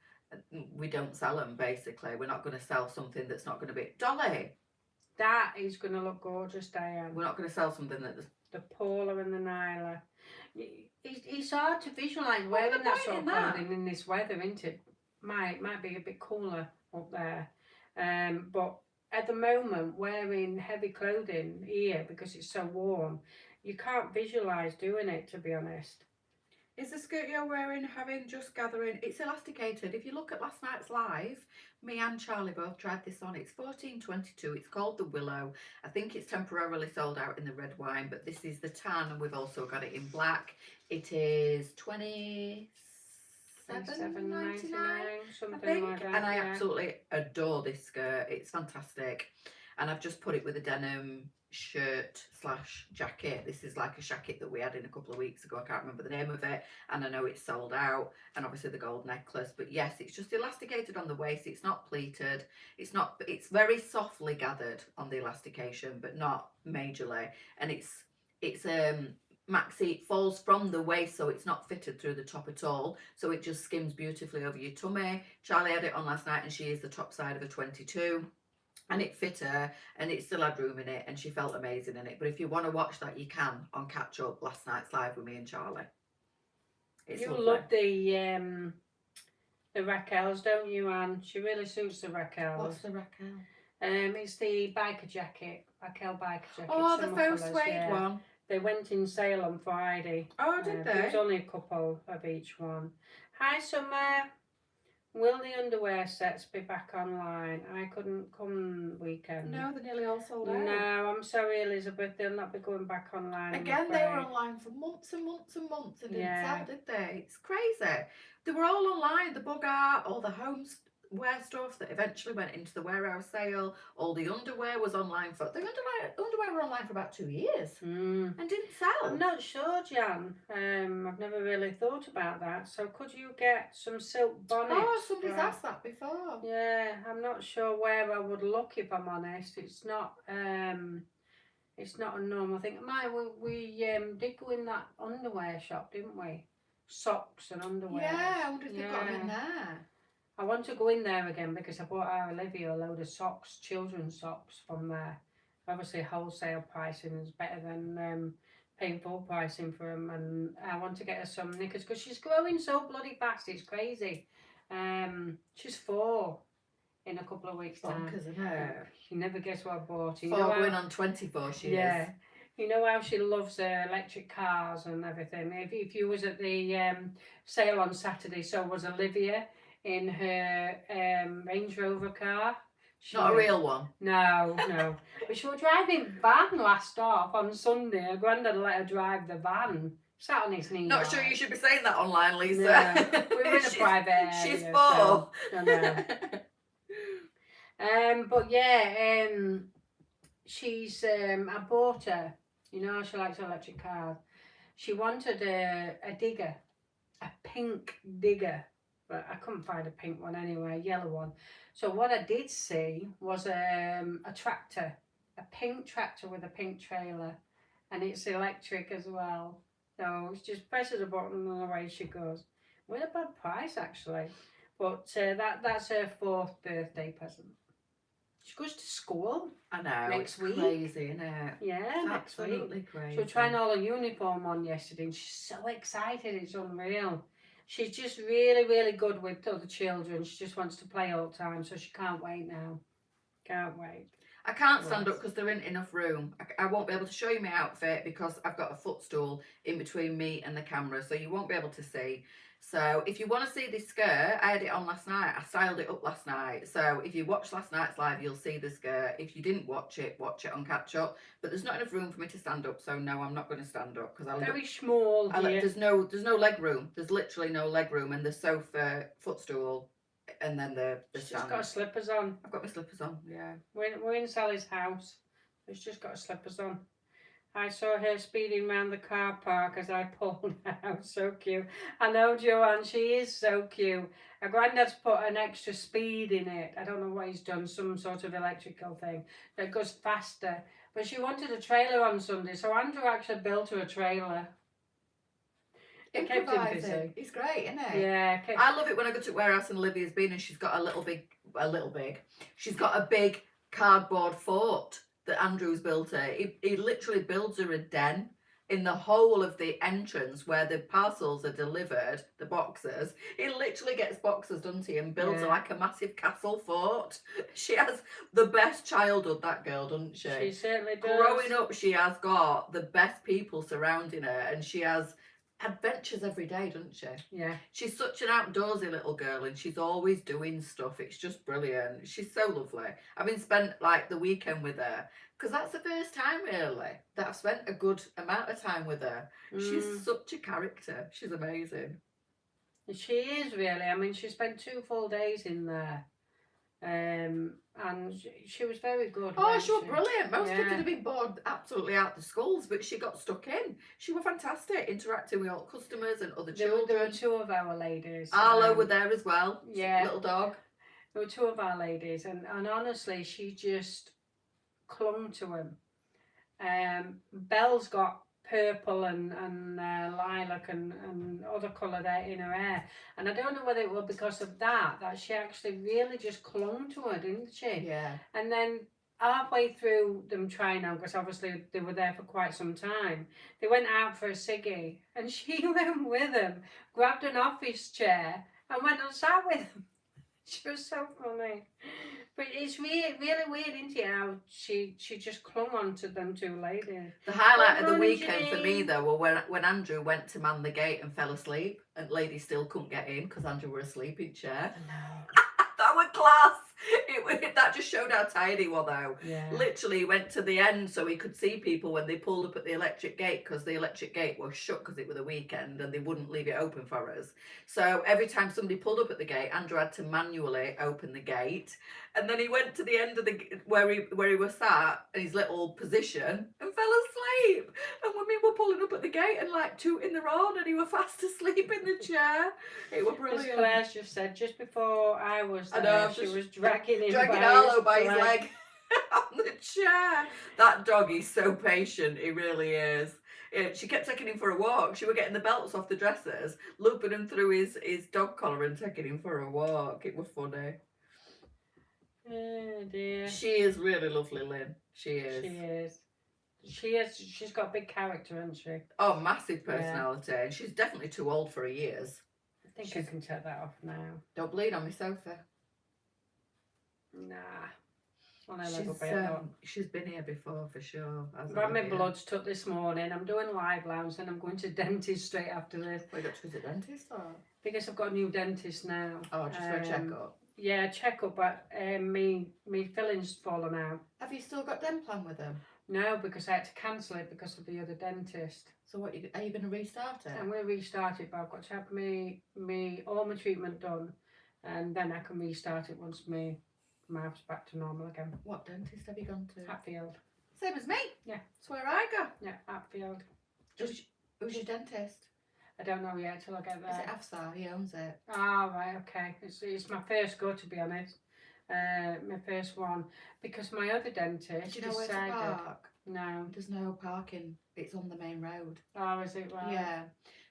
we don't sell them. Basically, we're not going to sell something that's not going to be Dolly. That is going to look gorgeous, Diane. We're not going to sell something that the Paula and the Nyla. It's hard to visualise wearing that sort of clothing in this weather, isn't it? Might be a bit cooler up there. But at the moment, wearing heavy clothing here because it's so warm, you can't visualise doing it, to be honest. Is the skirt you're wearing having just gathering? It's elasticated. If you look at last night's live, me and Charlie both tried this on. It's 14.22. It's called the Willow. I think it's temporarily sold out in the red wine, but this is the tan, and we've also got it in black. It is $27.99, something like that. And I absolutely adore this skirt. It's fantastic. And I've just put it with a denim shirt / jacket. This is like a jacket that we had in a couple of weeks ago. I can't remember the name of it, and I know it's sold out, and obviously the gold necklace. But yes, it's just elasticated on the waist. It's not pleated. It's very softly gathered on the elastication, but not majorly. And it's maxi. It falls from the waist, so it's not fitted through the top at all, so it just skims beautifully over your tummy. Charlie had it on last night, and she is the top side of a 22. And it fit her, and it still had room in it, and she felt amazing in it. But if you want to watch that, you can on Catch Up, last night's live with me and Charlie. It's lovely. Love the Raquels, don't you, Anne? She really suits the Raquels. What's the Raquel? It's the biker jacket, Raquel biker jacket. Oh, the faux suede one. They went in sale on Friday. Oh, did they? There's only a couple of each one. Hi, Summer. Will the underwear sets be back online? I couldn't come weekend. No, they're nearly all sold out. No, I'm sorry, Elizabeth. They'll not be going back online. Again, they were online for months and months and months and didn't sell, did they? It's crazy. They were all online. The bug art, all the wear stuff that eventually went into the warehouse sale. All the underwear was online for the underwear were online for about 2 years and didn't sell. I'm not sure, Jan. I've never really thought about that. So could you get some silk bonnets? Oh, somebody's asked that before. Yeah, I'm not sure where I would look, if I'm honest. It's not a normal thing. We did go in that underwear shop, didn't we? Socks and underwear. Yeah, I wonder if they've got them in there. I want to go in there again because I bought our Olivia a load of socks, children's socks from there. Obviously, wholesale pricing is better than paying full pricing for them. And I want to get her some knickers because she's growing so bloody fast. It's crazy. She's 4 in a couple of weeks' time. Bonkers, isn't it? You never guess what I bought. 4 going on 24 she is. You know how she loves electric cars and everything. If you was at the sale on Saturday, so was Olivia in her Range Rover car. Not a real one. No. But she was driving van last off on Sunday. Her granddad let her drive the van. Sat on his knee. Not sure you should be saying that online, Leesa. Yeah. We were in a private area. She's 4. So, I know. But yeah, she's I bought her. You know, she likes electric cars. She wanted a digger, a pink digger, but I couldn't find a pink one anyway, a yellow one. So what I did see was a tractor, a pink tractor with a pink trailer, and it's electric as well. So she just presses a button and away she goes. With a bad price actually, but that's her 4th birthday present. She goes to school. I know. Next week. Crazy, isn't it? Yeah, next week. Absolutely crazy. She was trying all her uniform on yesterday and she's so excited, it's unreal. She's just really, really good with other children. She just wants to play all the time, so she can't wait now. Can't wait. I can't stand up because there isn't enough room. I won't be able to show you my outfit because I've got a footstool in between me and the camera, so you won't be able to see. So if you want to see this skirt, I had it on last night. I styled it up last night. So if you watched last night's live, you'll see the skirt. If you didn't watch it on catch up. But there's not enough room for me to stand up, so no, I'm not going to stand up because I'll very small here. There's no leg room. There's literally no leg room, and the sofa, footstool, and then the She's just got her slippers on. I've got my slippers on. Yeah. We're in Sally's house. She's just got her slippers on. I saw her speeding round the car park as I pulled out. So cute. I know, Joanne, she is so cute. Her granddad's put an extra speed in it. I don't know what he's done, some sort of electrical thing that goes faster. But she wanted a trailer on Sunday, so Andrew actually built her a trailer. It kept him busy. He's great, isn't he? Yeah. I love it when I go to warehouse and Olivia's been and she's got she's got a big cardboard fort that Andrew's built her. He literally builds her a den in the whole of the entrance where the parcels are delivered, the boxes. He literally gets boxes, doesn't he, and builds her like a massive castle fort. She has the best childhood, that girl, doesn't she? She certainly does. Growing up, she has got the best people surrounding her and she has adventures every day, doesn't she? Yeah. She's such an outdoorsy little girl and she's always doing stuff. It's just brilliant. She's so lovely. I've been spent like the weekend with her because that's the first time really that I've spent a good amount of time with her. She's such a character. She's amazing. She is really. I mean, she spent 2 full days in there. And she was very good. Oh, she was brilliant. Most kids would have been bored absolutely out the schools, but she got stuck in. She was fantastic, interacting with all customers and other children. There were 2 of our ladies. Arlo were there as well. Yeah, little dog. There were 2 of our ladies, and honestly, she just clung to him. Belle's got purple and lilac and other colour there in her hair, and I don't know whether it was because of that she actually really just clung to her, didn't she? Yeah. And then halfway through them trying on, because obviously they were there for quite some time, they went out for a ciggy and she went with them, grabbed an office chair and went and sat with them. She was so funny. But it's really, really weird, isn't it, how she just clung on to them 2 ladies. The highlight of the weekend for me, though, were when Andrew went to man the gate and fell asleep, and ladies still couldn't get in because Andrew were asleep in chair. No. That was class. That just showed how tired he was though. Yeah. Literally went to the end so he could see people when they pulled up at the electric gate, because the electric gate was shut because it was a weekend and they wouldn't leave it open for us. So every time somebody pulled up at the gate, Andrew had to manually open the gate. And then he went to the end of the where he was sat in his little position and fell asleep. And women were pulling up at the gate and like tooting their horn, and he was fast asleep in the chair. It was As brilliant. Claire's just said, just before I was there, I know, she just was dragging Arlo by his leg on the chair. That dog is so patient, he really is. She kept taking him for a walk. She was getting the belts off the dressers, looping him through his dog collar and taking him for a walk. It was funny. Oh dear. She is really lovely, Lynn. She is. She's got a big character, hasn't she? Oh, massive personality. And she's definitely too old for her years. I think I can take that off now. Don't bleed on my sofa. Nah. On a little bit. She's been here before for sure. I've got my bloods took this morning. I'm doing live lounge and I'm going to dentist straight after this. What, you got to visit dentist or? Because I've got a new dentist now. Oh, just for a checkup. Yeah, check-up, but me filling's fallen out. Have you still got Demplan with them? No, because I had to cancel it because of the other dentist. So what, are you going to restart it? I'm going to restart it, but I've got to have all my treatment done, and then I can restart it once my mouth's back to normal again. What dentist have you gone to? Hatfield. Same as me. Yeah. That's where I go. Yeah, Hatfield. Who's your dentist? I don't know yet till I get there. Is it Afsar? He owns it. Ah, right, okay. It's my first go, to be honest. My first one. Because my other dentist Do you know where to park? No. There's no parking. It's on the main road. Oh, is it right? Yeah.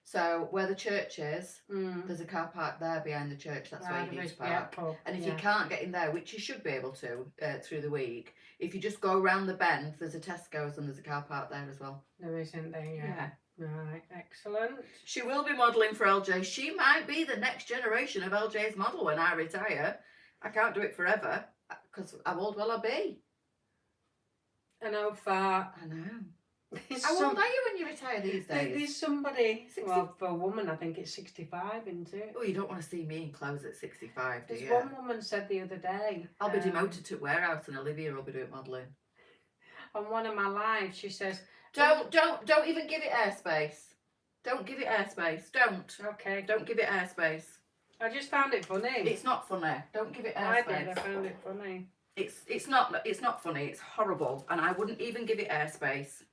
So where the church is, there's a car park there behind the church. That's where you need to park. And if you can't get in there, which you should be able to through the week, if you just go around the bend, there's a Tesco's and there's a car park there as well. There isn't there? Yeah. Right, excellent. She will be modelling for LJ. She might be the next generation of LJ's model when I retire. I can't do it forever because how old will I be? I know far. I know. How old are you when you retire these days? There's somebody, well, for a woman, I think it's 65, isn't it? Oh, you don't want to see me in clothes at 65, do you? There's one woman said the other day. I'll be demoted to warehouse and Olivia will be doing modelling. On one of my lives, she says, Don't even give it airspace. Don't give it airspace. Don't. Okay. Don't give it airspace. I just found it funny. It's not funny. Don't give it airspace. I found it funny. It's not funny. It's horrible, and I wouldn't even give it airspace.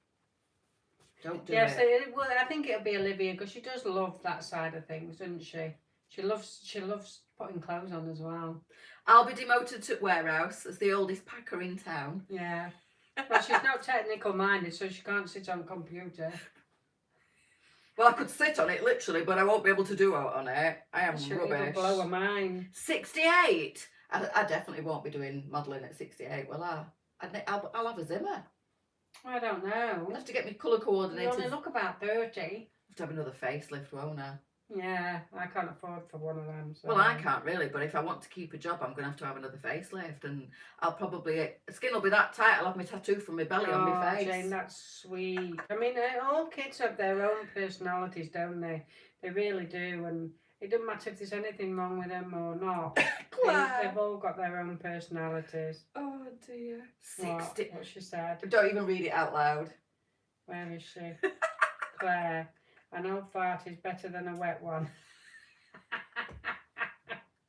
Don't do it. Well, I think it'll be Olivia because she does love that side of things, doesn't she? She loves putting clothes on as well. I'll be demoted to warehouse as the oldest packer in town. Yeah. Well, she's not technical minded, so she can't sit on a computer. Well, I could sit on it literally, but I won't be able to do it on it. I am rubbish. It'll blow her mind. 68. I definitely won't be doing modelling at 68, will I? I'll have a Zimmer. I don't know. I'll have to get me colour coordinated. You only look about 30. I'll have to have another facelift, won't I? Yeah, I can't afford for one of them. So. Well, I can't really, but if I want to keep a job, I'm going to have another facelift, and I'll probably skin will be that tight. I'll have my tattoo from my belly on my face. Jane, that's sweet. I mean, all kids have their own personalities, don't they? They really do, and it doesn't matter if there's anything wrong with them or not. They've all got their own personalities. Oh dear. 60. What she said. Don't even read it out loud. Where is she? Claire. An old fart is better than a wet one.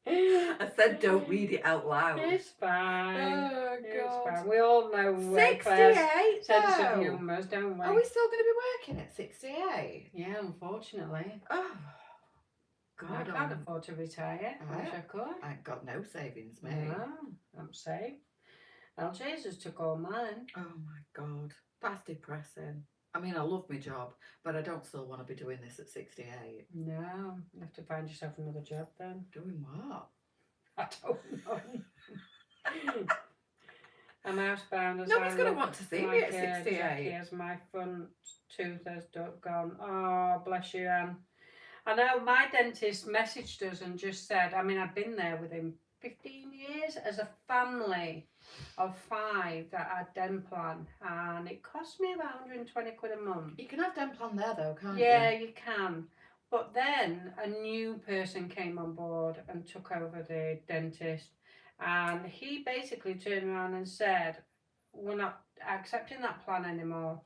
I said don't read it out loud. It's fine. Oh, God. It's fine. We all know 68 sense of humour, don't we? Are we still going to be working at 68? Yeah, unfortunately. Oh, God. I can't afford to retire. I wish I could. I ain't got no savings, mate. No, I'm safe. Well, Jesus took all mine. Oh, my God. That's depressing. I mean, I love my job, but I don't still want to be doing this at 68. No, you have to find yourself another job then. Doing what? I don't know. I'm housebound as Nobody's going to want to see me at 68. Jackie, as my front tooth has gone. Oh, bless you, Anne. I know my dentist messaged us and just said, I mean, I've been there with him 15 years as a family of 5 that had Demplan, and it cost me about 120 quid a month. You can have Demplan there though, can't you? Yeah, you can. But then a new person came on board and took over the dentist, And he basically turned around and said, we're not accepting that plan anymore.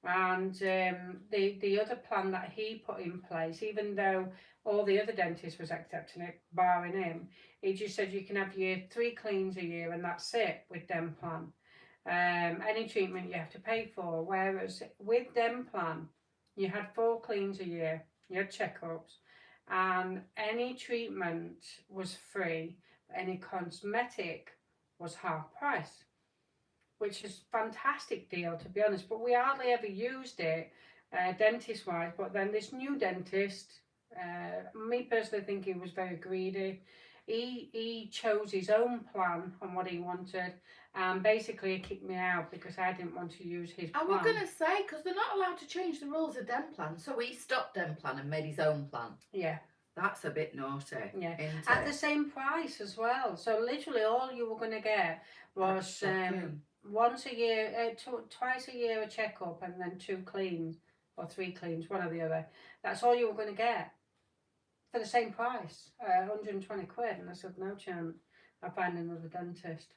And the other plan that he put in place, even though all the other dentists was accepting it, barring him, he just said you can have your 3 cleans a year and that's it with Dem plan. Any treatment you have to pay for. Whereas with Dem plan, you had 4 cleans a year, you had checkups, and any treatment was free. Any cosmetic was half price, which is a fantastic deal, to be honest. But we hardly ever used it dentist wise. But then this new dentist, me personally think he was very greedy. He chose his own plan on what he wanted, and basically he kicked me out because I didn't want to use his plan. I was going to say, because they're not allowed to change the rules of Dem plan, so he stopped Dem plan and made his own plan. Yeah. That's a bit naughty. Yeah. At the same price as well. So literally all you were going to get was once a year, twice a year a checkup, and then 2 cleans or 3 cleans, one or the other. That's all you were going to get for the same price, 120 quid. And I said, no chance, I'll find another dentist.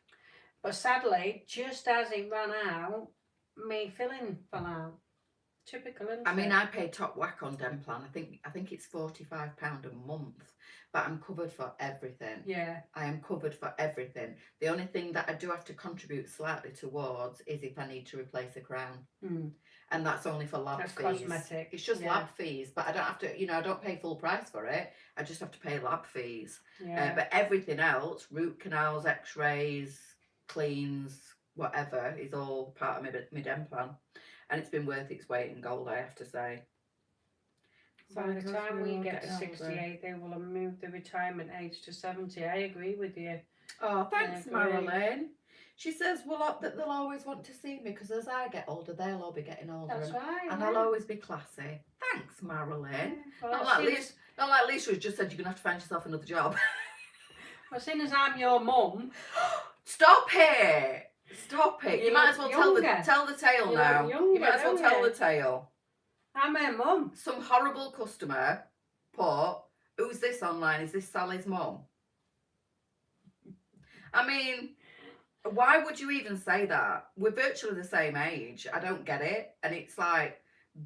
But sadly, just as it ran out, my filling fell out. Typical, isn't I mean, I pay top whack on Dem plan. I think it's £45 a month, but I'm covered for everything. Yeah. I am covered for everything. The only thing that I do have to contribute slightly towards is if I need to replace a crown. And that's only for lab fees. Cosmetic. It's just lab fees, but I don't have to, I don't pay full price for it. I just have to pay lab fees. Yeah. But everything else, root canals, x-rays, cleans, whatever, is all part of my Dem plan. And it's been worth its weight in gold, I have to say. By the time we get to 68, they will have moved the retirement age to 70. I agree with you. Oh, thanks, Marilyn. She says, well, that they'll always want to see me because as I get older, they'll all be getting older. That's right. And I'll always be classy. Thanks, Marilyn. Yeah. Well, not like Leesa who's just said you're going to have to find yourself another job. Well, seeing as I'm your mum. Stop it. Stop it. You might as well tell the tale now. You might as well tell the tale. I'm her mum. Some horrible customer put, who's this online? Is this Sally's mum? I mean, why would you even say that? We're virtually the same age. I don't get it. And it's like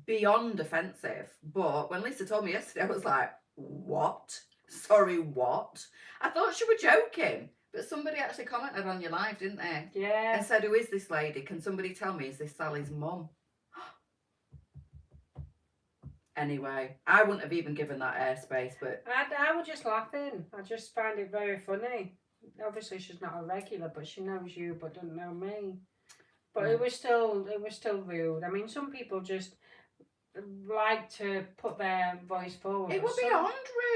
beyond offensive. But when Leesa told me yesterday, I was like, what? Sorry, what? I thought she were joking. But somebody actually commented on your live, didn't they? Yeah. And said, who is this lady? Can somebody tell me, is this Sally's mum? Anyway, I wouldn't have even given that airspace, but... I was just laughing. I just find it very funny. Obviously, she's not a regular, but she knows you, but doesn't know me. But it was still rude. I mean, some people just like to put their voice forward. It would be beyond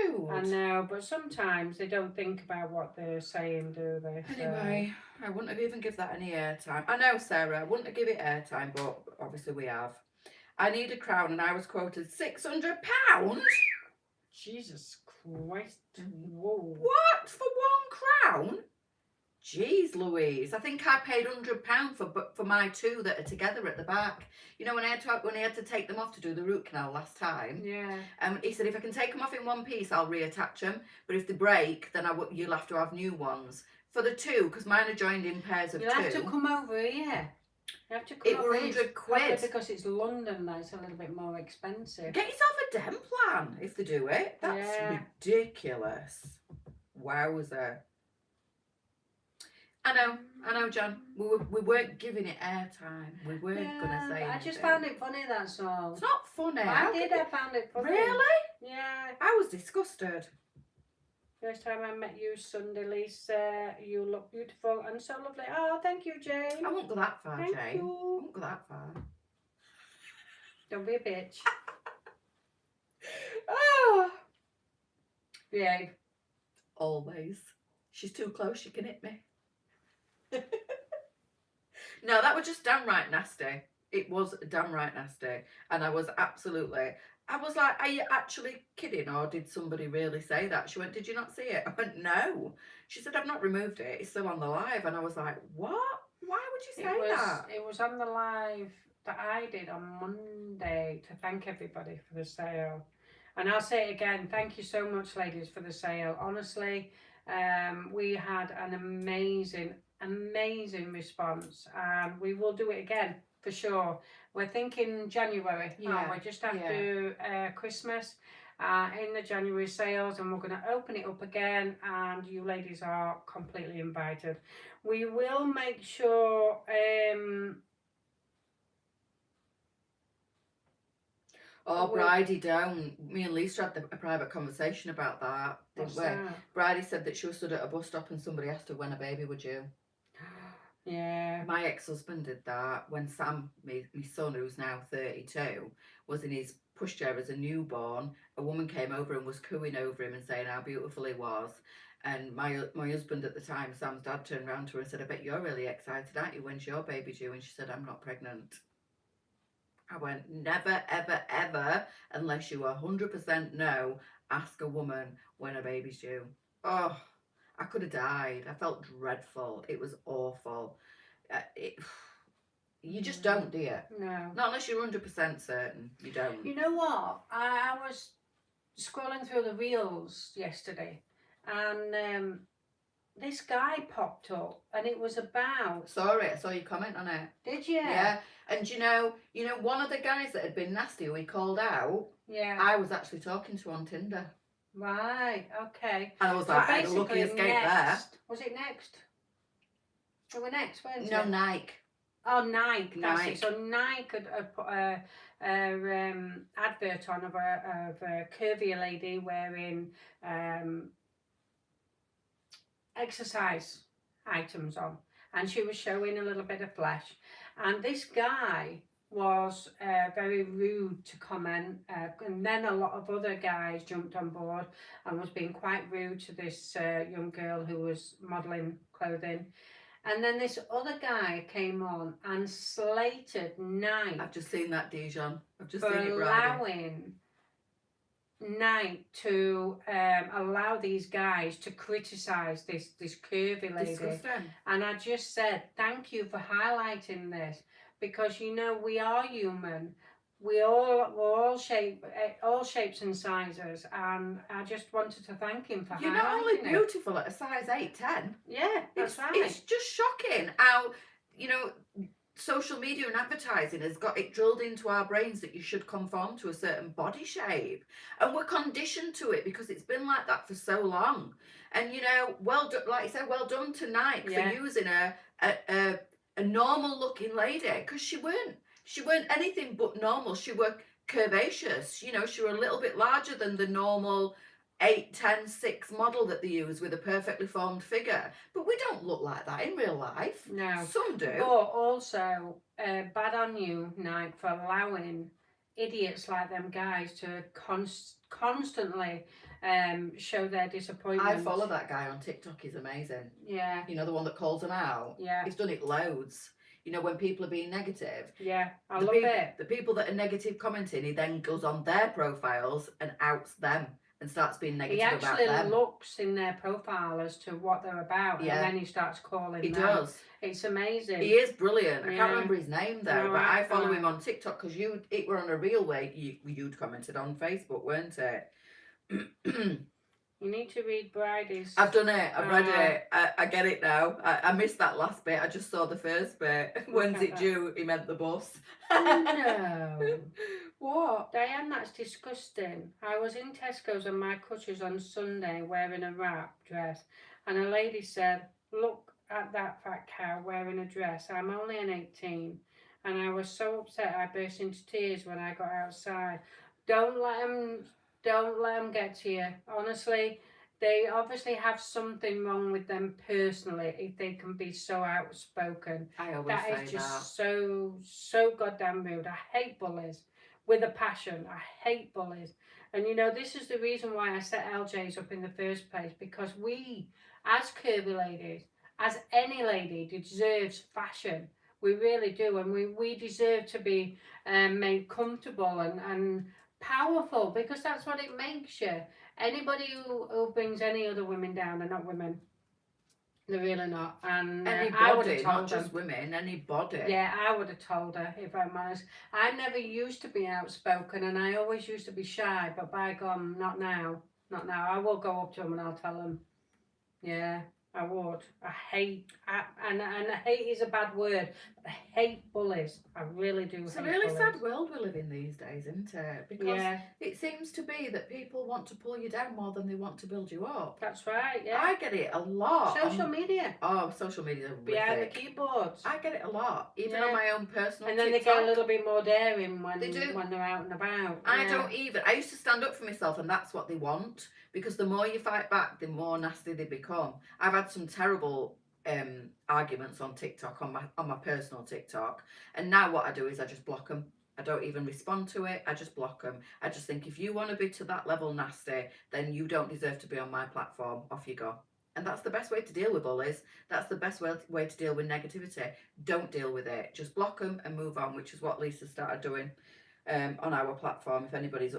rude. I know, but sometimes they don't think about what they're saying, do they? Anyway, I wouldn't have even give that any airtime. I know, Sarah, I wouldn't have give it airtime, but obviously we have. I need a crown, and I was quoted £600. Jesus Christ! Whoa! What, for one crown? Jeez, Louise! I think I paid £100 for my 2 that are together at the back. You know when I had to take them off to do the root canal last time. Yeah. He said if I can take them off in one piece, I'll reattach them. But if they break, then you'll have to have new ones for the 2 because mine are joined in pairs of 2. You'll have to come over here. You have to come it were £100. because it's London. That's a little bit more expensive. Get yourself a Dem plan if they do it. That's ridiculous. Wowzer. I know, John. We weren't giving it airtime. We weren't gonna say anything. I just found it funny. That's all. It's not funny. I found it funny. Really? Yeah. I was disgusted. First time I met you Sunday, Leesa, you look beautiful and so lovely. Oh, thank you, Jane. I won't go that far, Thank Jane. you. I won't go that far. Don't be a bitch. Oh. Behave. Always. She's too close, she can hit me. No, that was just downright nasty. It was downright nasty. And I was like, are you actually kidding? Or did somebody really say that? She went, did you not see it? I went, no. She said, I've not removed it. It's still on the live. And I was like, what? Why would you say that? It was on the live that I did on Monday to thank everybody for the sale. And I'll say it again, thank you so much, ladies, for the sale. Honestly, We had an amazing response, and we will do it again for sure. We're thinking January, Yeah, we just after Christmas, in the January sales, and we're going to open it up again, and you ladies are completely invited. We will make sure Oh, Bridie, don't. Me and Lisa had a private conversation about that, didn't what's we? that? Bridie said that she was stood at a bus stop and somebody asked her when a baby were due. Yeah. My ex-husband did that when Sam, my son, who's now 32, was in his pushchair as a newborn. A woman came over and was cooing over him and saying how beautiful he was. And my husband at the time, Sam's dad, turned around to her and said, I bet you're really excited, aren't you? When's your baby due? And she said, I'm not pregnant. I went, never, ever, ever, unless you 100% know, ask a woman when a baby's due. Oh, I could have died. I felt dreadful. It was awful. You just don't, do you? No. Not unless you're 100% certain. You don't. You know what? I was scrolling through the reels yesterday, and this guy popped up, and it was about. Saw it. I saw your comment on it. Did you? Yeah. And you know, one of the guys that had been nasty, who he called out, Yeah. I was actually talking to on Tinder. Right. Okay. And I was So like, I had a lucky basically escape there. next. Was it next? We were next, weren't No, it? Nike. Oh, Nike. That's Nike. it. So Nike had put a advert on of a curvier lady wearing exercise items on, and she was showing a little bit of flesh, and this guy was very rude to comment, and then a lot of other guys jumped on board and was being quite rude to this young girl who was modelling clothing. And then this other guy came on and slated Nike. I've just seen that, Dijon. I've just for seen it, allowing Nike to allow these guys to criticise this curvy lady. Disgusting. And I just said, thank you for highlighting this, because we are human. We're all shapes and sizes, and I just wanted to thank him for You're highlighting not only it. beautiful at a size 8, 10. Yeah, that's right. It's just shocking how, social media and advertising has got it drilled into our brains that you should conform to a certain body shape, and we're conditioned to it because it's been like that for so long. And well done, like you said, well done to Nike for using a normal looking lady, because she weren't anything but normal. She were curvaceous, she were a little bit larger than the normal 8, 10, 6 model that they use with a perfectly formed figure. But we don't look like that in real life. No. Some do. But also, bad on you, Nike, for allowing idiots like them guys to constantly show their disappointment. I follow that guy on TikTok. He's amazing. Yeah. The one that calls them out. Yeah. He's done it loads. When people are being negative. Yeah, I love it. The people that are negative commenting, he then goes on their profiles and outs them and starts being negative about them. He actually looks in their profile as to what they're about, and then he starts calling them. He does. It's amazing. He is brilliant. I can't remember his name though, No, but I follow him on TikTok because it were on a real way. You'd commented on Facebook, weren't it? You need to read Bridie's. I've done it. I've read it. I get it now. I missed that last bit. I just saw the first bit. When's it due? He meant the bus. No. What? Diane, that's disgusting. I was in Tesco's on my crutches on Sunday wearing a wrap dress, and a lady said, look at that fat cow wearing a dress. I'm only an 18. And I was so upset I burst into tears when I got outside. Don't let them get to you. Honestly, they obviously have something wrong with them personally if they can be so outspoken. I always say that. That is just so goddamn rude. I hate bullies with a passion. I hate bullies. And this is the reason why I set LJs up in the first place, because we, as curvy ladies, as any lady, deserves fashion. We really do, and we deserve to be made comfortable and powerful, because that's what it makes you. Anybody who brings any other women down, they're not women. They're really not. And I would have told not just women, anybody. Yeah, I would have told her, if I'm honest. I never used to be outspoken, and I always used to be shy, but by God, not now. Not now. I will go up to them and I'll tell them. Yeah, I would. And hate is a bad word. I hate bullies. I really do It's a hate really bullies. sad world we live in these days, isn't it? Because Yeah, it seems to be that people want to pull you down more than they want to build you up. that's right. Yeah. I get it a lot. Social media Social media is behind the horrific. keyboards. I get it a lot, even Yeah. on my own personal And then TikTok. they get a little bit more daring when They do. when they're out and about. I Yeah. don't even. I used to stand up for myself, and that's what they want. Because the more you fight back, the more nasty they become. I've had some terrible arguments on TikTok, on my personal TikTok, and now what I do is I just block them. I don't even respond to it. I just block them. I just think if you want to be to that level nasty, then you don't deserve to be on my platform. Off you go. And that's the best way to deal with bullies. That's the best way to deal with negativity. Don't deal with it. Just block them and move on, which is what Leesa started doing on our platform. If anybody's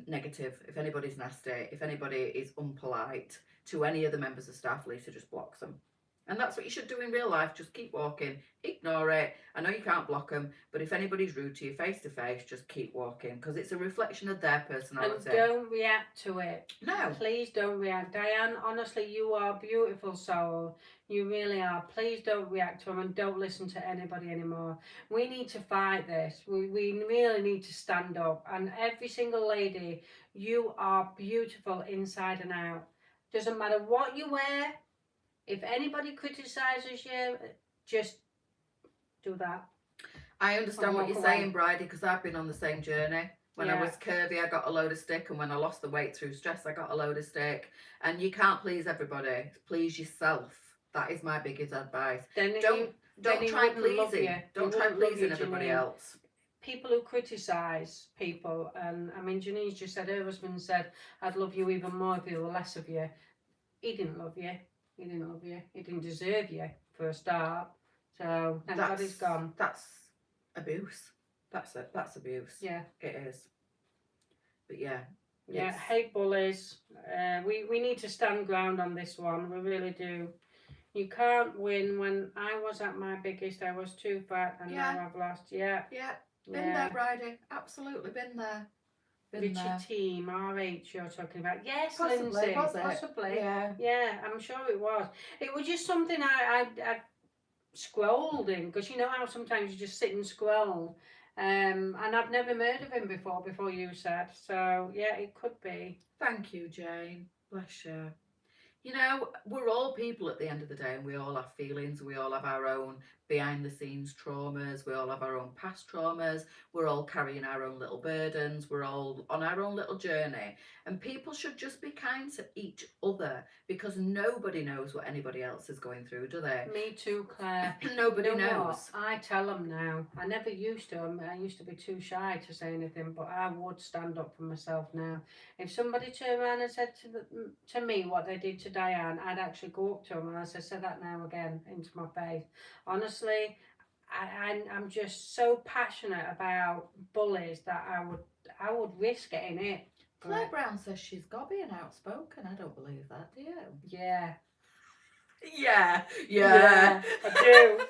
negative, if anybody's nasty, if anybody is unpolite to any of the members of staff, Leesa just blocks them. And that's what you should do in real life. Just keep walking, ignore it. I know you can't block them, but if anybody's rude to you face to face, just keep walking, because it's a reflection of their personality. And don't react to it. No. Please don't react. Diane, honestly, you are a beautiful soul. You really are. Please don't react to them and don't listen to anybody anymore. We need to fight this. We really need to stand up. And every single lady, you are beautiful inside and out. Doesn't matter what you wear. If anybody criticizes you, just do that. I understand what you're away. saying, Bridie, because I've been on the same journey. When I was curvy, I got a load of stick, and when I lost the weight through stress, I got a load of stick. And you can't please everybody. Please yourself. That is my biggest advice. Don't try pleasing. Don't try pleasing everybody else. People who criticise people, and I mean, Janine's just said, her husband said, I'd love you even more if there were less of you. He didn't love you. He didn't love you. He didn't deserve you for a start. So thank God he's gone. That's abuse. That's abuse. Yeah, it is. But yeah. Yeah, hate bullies. We need to stand ground on this one. We really do. You can't win. When I was at my biggest, I was too fat, and now I've lost. Yeah. Yeah. Been there, Bridie. Absolutely been there. Richard Team, RH you're talking about. Yes, possibly, Lindsay. was it? Possibly. Yeah. Yeah, I'm sure it was. It was just something I scrolled in, because you know how sometimes you just sit and scroll. And I've never heard of him before you said. So yeah, it could be. Thank you, Jane. Bless you. You know, we're all people at the end of the day, and we all have feelings. We all have our own behind the scenes traumas. We all have our own past traumas. We're all carrying our own little burdens. We're all on our own little journey. And people should just be kind to each other, because nobody knows what anybody else is going through, do they? Me too, Claire. Nobody knows. I tell them now. I never used to. I used to be too shy to say anything, but I would stand up for myself now. If somebody turned around and said to me what they did to Diane, I'd actually go up to them and I'd say that now again into my face. Honestly, I'm just so passionate about bullies that I would risk getting it. Claire Brown says she's gobby and outspoken. I don't believe that, do you? Yeah. Yeah, I do.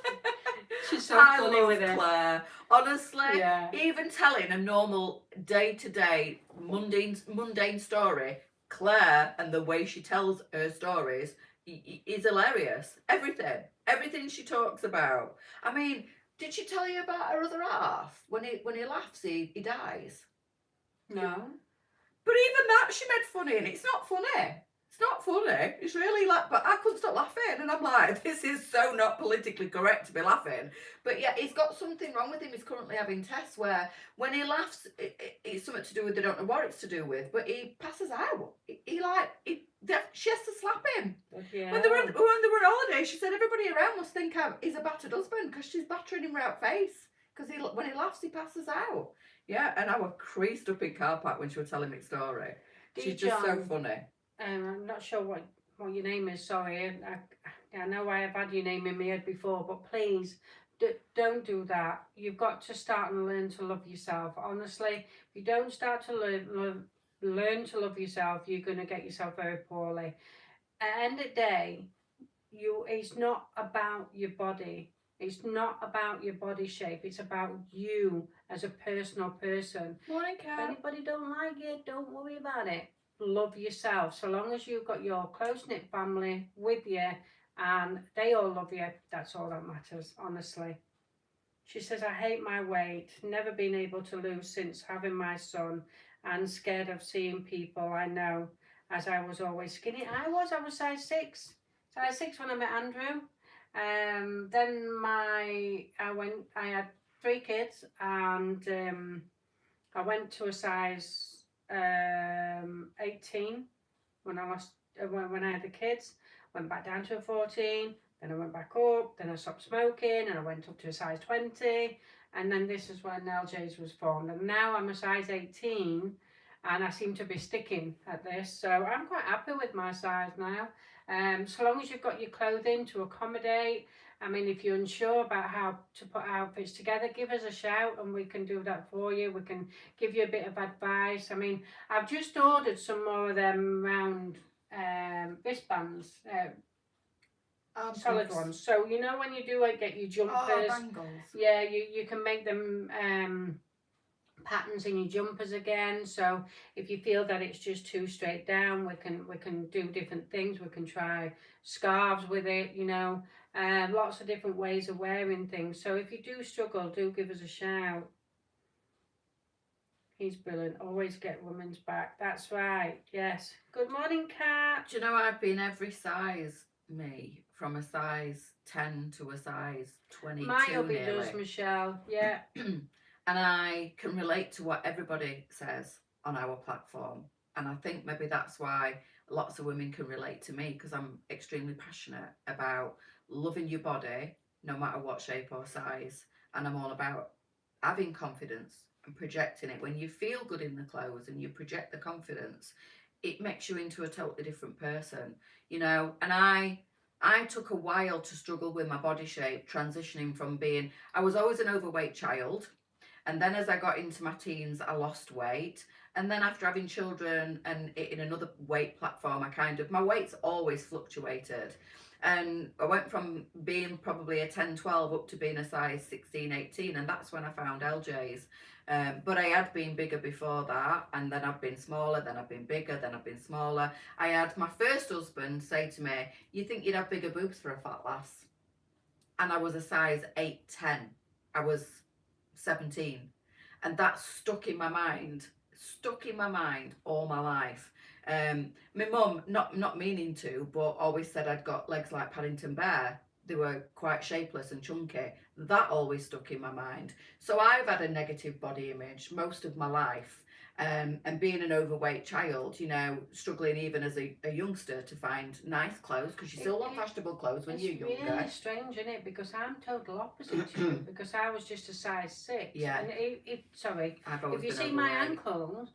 She's so funny with it. Claire. Honestly, even telling a normal day-to-day mundane story, Claire and the way she tells her stories is hilarious. Everything she talks about. I mean, did she tell you about her other half? When he laughs, he dies. No. But even that she made funny, and it's not funny. It's not funny. It's really but I couldn't stop laughing, and I'm like, this is so not politically correct to be laughing. But yeah, he's got something wrong with him. He's currently having tests where when he laughs, it's something to do with, they don't know what it's to do with, but he passes out. She has to slap him. Yeah. When they were on holiday, she said everybody around must think he's a battered husband, because she's battering him right face. Because when he laughs, he passes out. Yeah, and I was creased up in car park when she was telling me the story. She's just so funny. I'm not sure what your name is, sorry. I know I have had your name in my head before, but please don't do that. You've got to start and learn to love yourself. Honestly, if you don't start to learn to love yourself, you're going to get yourself very poorly. At the end of the day, it's not about your body. It's not about your body shape. It's about you as a personal person. Morning, Kat. If anybody don't like it, don't worry about it. love yourself. So long as you've got your close-knit family with you and they all love you, that's all that matters, honestly. She says, I hate my weight, never been able to lose since having my son, and scared of seeing people I know, as I was always skinny. I was size 6. Size 6 when I met Andrew. Then I had 3 kids, and I went to a size 18 when I lost when I had the kids. Went back down to a 14. Then I went back up. Then I stopped smoking, and I went up to a size 20. And then this is when LJ's was formed. And now I'm a size 18, and I seem to be sticking at this. So I'm quite happy with my size now. So long as you've got your clothing to accommodate. I mean, if you're unsure about how to put outfits together, give us a shout and we can do that for you. We can give you a bit of advice. I mean, I've just ordered some more of them round wristbands, solid ones. So, you know, when you do get your jumpers, bangles. yeah, you can make them patterns in your jumpers again. So if you feel that it's just too straight down, we can do different things. We can try scarves with it, you know, lots of different ways of wearing things. So if you do struggle, do give us a shout. He's brilliant. Always get women's back. That's right. Yes. Good morning, Kat. Do you know I've been every size, me, from a size 10 to a size 22 My hubby nearly. does, Michelle. Yeah. And I can relate to what everybody says on our platform. And I think maybe that's why lots of women can relate to me, because I'm extremely passionate about loving your body, no matter what shape or size. And I'm all about having confidence and projecting it. When you feel good in the clothes and you project the confidence, it makes you into a totally different person, you know. And I took a while to struggle with my body shape, transitioning from being, I was always an overweight child. And then as I got into my teens, I lost weight. And then after having children and in another weight platform, my weight's always fluctuated. And I went from being probably a 10, 12 up to being a size 16, 18. And that's when I found LJ's. But I had been bigger before that. And then I've been smaller, then I've been bigger, then I've been smaller. I had my first husband say to me, you think you'd have bigger boobs for a fat lass? And I was a size 8, 10. I was 17, and that stuck in my mind all my life. My mum, not meaning to, but always said I'd got legs like Paddington Bear. They were quite shapeless and chunky. That always stuck in my mind. So I've had a negative body image most of my life. And being an overweight child, you know, struggling even as a youngster to find nice clothes, because you still want fashionable clothes when you're younger. It's really strange, isn't it? Because I'm total opposite to you, because I was just a size 6. Yeah. And If you see my ankles,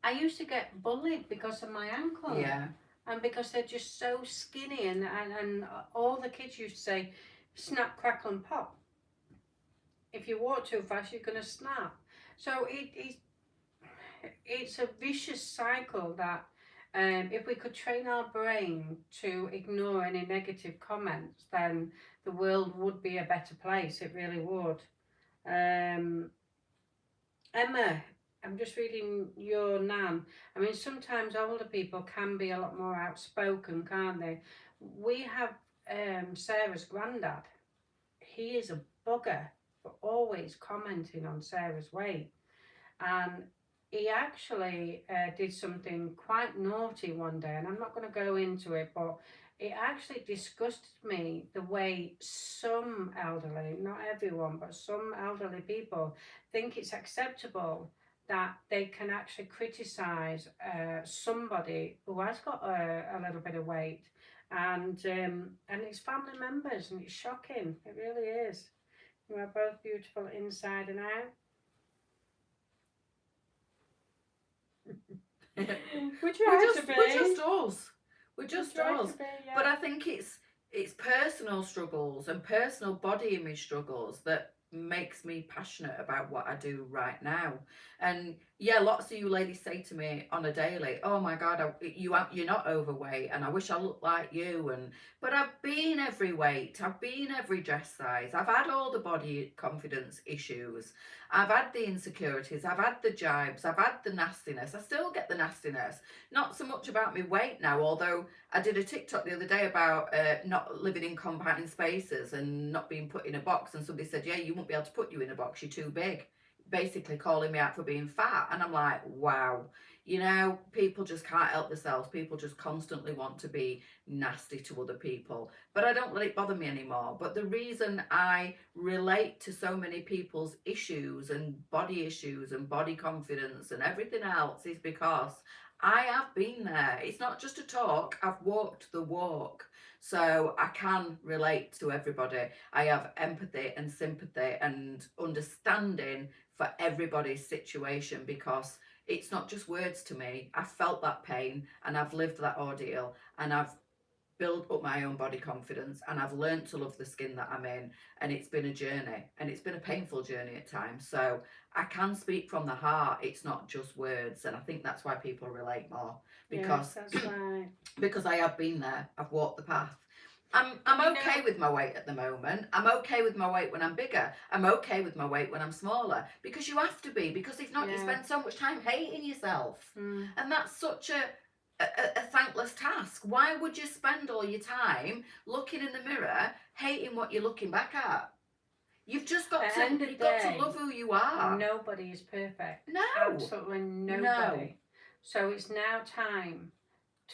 I used to get bullied because of my ankle. Yeah. And because they're just so skinny, and all the kids used to say, snap, crackle and pop. If you walk too fast, you're going to snap. So it's a vicious cycle that if we could train our brain to ignore any negative comments, then the world would be a better place. It really would. Emma, I'm just reading your nan. I mean, sometimes older people can be a lot more outspoken, can't they? We have Sarah's granddad. He is a bugger for always commenting on Sarah's weight. And he actually did something quite naughty one day, and I'm not going to go into it, but it actually disgusted me the way some elderly, not everyone, but some elderly people think it's acceptable that they can actually criticise somebody who has got a little bit of weight, and it's family members, and it's shocking. It really is. You are both beautiful inside and out. We're just us. But I think it's personal struggles and personal body image struggles that makes me passionate about what I do right now. And yeah, lots of you ladies say to me on a daily, "Oh my God, you're not overweight, and I wish I looked like you." And but I've been every weight, I've been every dress size, I've had all the body confidence issues, I've had the insecurities, I've had the jibes, I've had the nastiness. I still get the nastiness. Not so much about my weight now, although I did a TikTok the other day about not living in compounding spaces and not being put in a box, and somebody said, "Yeah, you won't be able to put you in a box. You're too big." Basically calling me out for being fat, and I'm like, wow. You know, people just can't help themselves. People just constantly want to be nasty to other people. But I don't let it bother me anymore. But the reason I relate to so many people's issues and body confidence and everything else is because I have been there. It's not just a talk, I've walked the walk. So I can relate to everybody. I have empathy and sympathy and understanding for everybody's situation, because it's not just words to me. I've felt that pain and I've lived that ordeal, and I've built up my own body confidence, and I've learned to love the skin that I'm in, and it's been a journey, and it's been a painful journey at times. So I can speak from the heart. It's not just words, and I think that's why people relate more, because Yes, that's right. because I have been there. I've walked the path. I'm okay with my weight at the moment. I'm okay with my weight when I'm bigger. I'm okay with my weight when I'm smaller, because you have to be, because if not, you spend so much time hating yourself. And that's such a thankless task. Why would you spend all your time looking in the mirror hating what you're looking back at? You've just got you've got to love who you are. Nobody is perfect. No. Absolutely nobody. No. So it's now time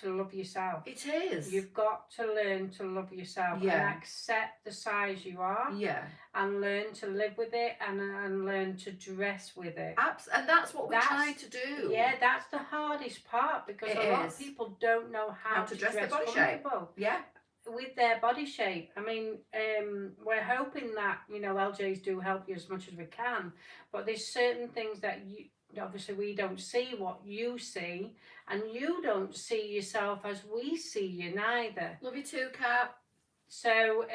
to love yourself. It is. You've got to learn to love yourself and accept the size you are. Yeah. And learn to live with it, and learn to dress with it. And that's what we're trying to do. Yeah, that's the hardest part, because a lot of people don't know how to dress their body shape. Yeah. With their body shape. I mean, we're hoping that, you know, LJs do help you as much as we can, but there's certain things that you obviously we don't see what you see, and you don't see yourself as we see you neither. Love you too, Kat. So,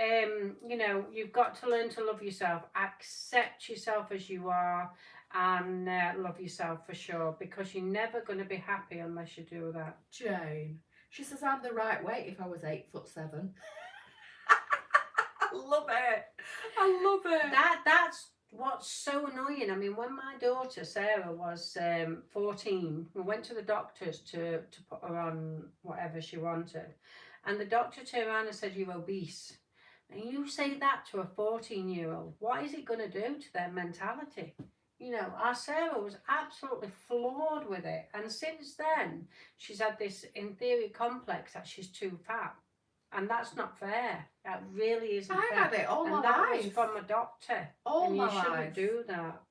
you know, you've got to learn to love yourself, accept yourself as you are, and love yourself for sure, because you're never going to be happy unless you do that. Jane, she says I'm the right weight if I was 8'7". I love it. I love it. That's what's so annoying. I mean, when my daughter Sarah was 14, we went to the doctors to put her on whatever she wanted, and the doctor turned around and said, "You're obese." And you say that to a 14-year-old, what is it going to do to their mentality? You know, our Sarah was absolutely floored with it, and since then she's had this inferior complex that she's too fat. And that's not fair. That really isn't fair. I've had it all my life. And that was from a doctor. All my life. And you shouldn't do that.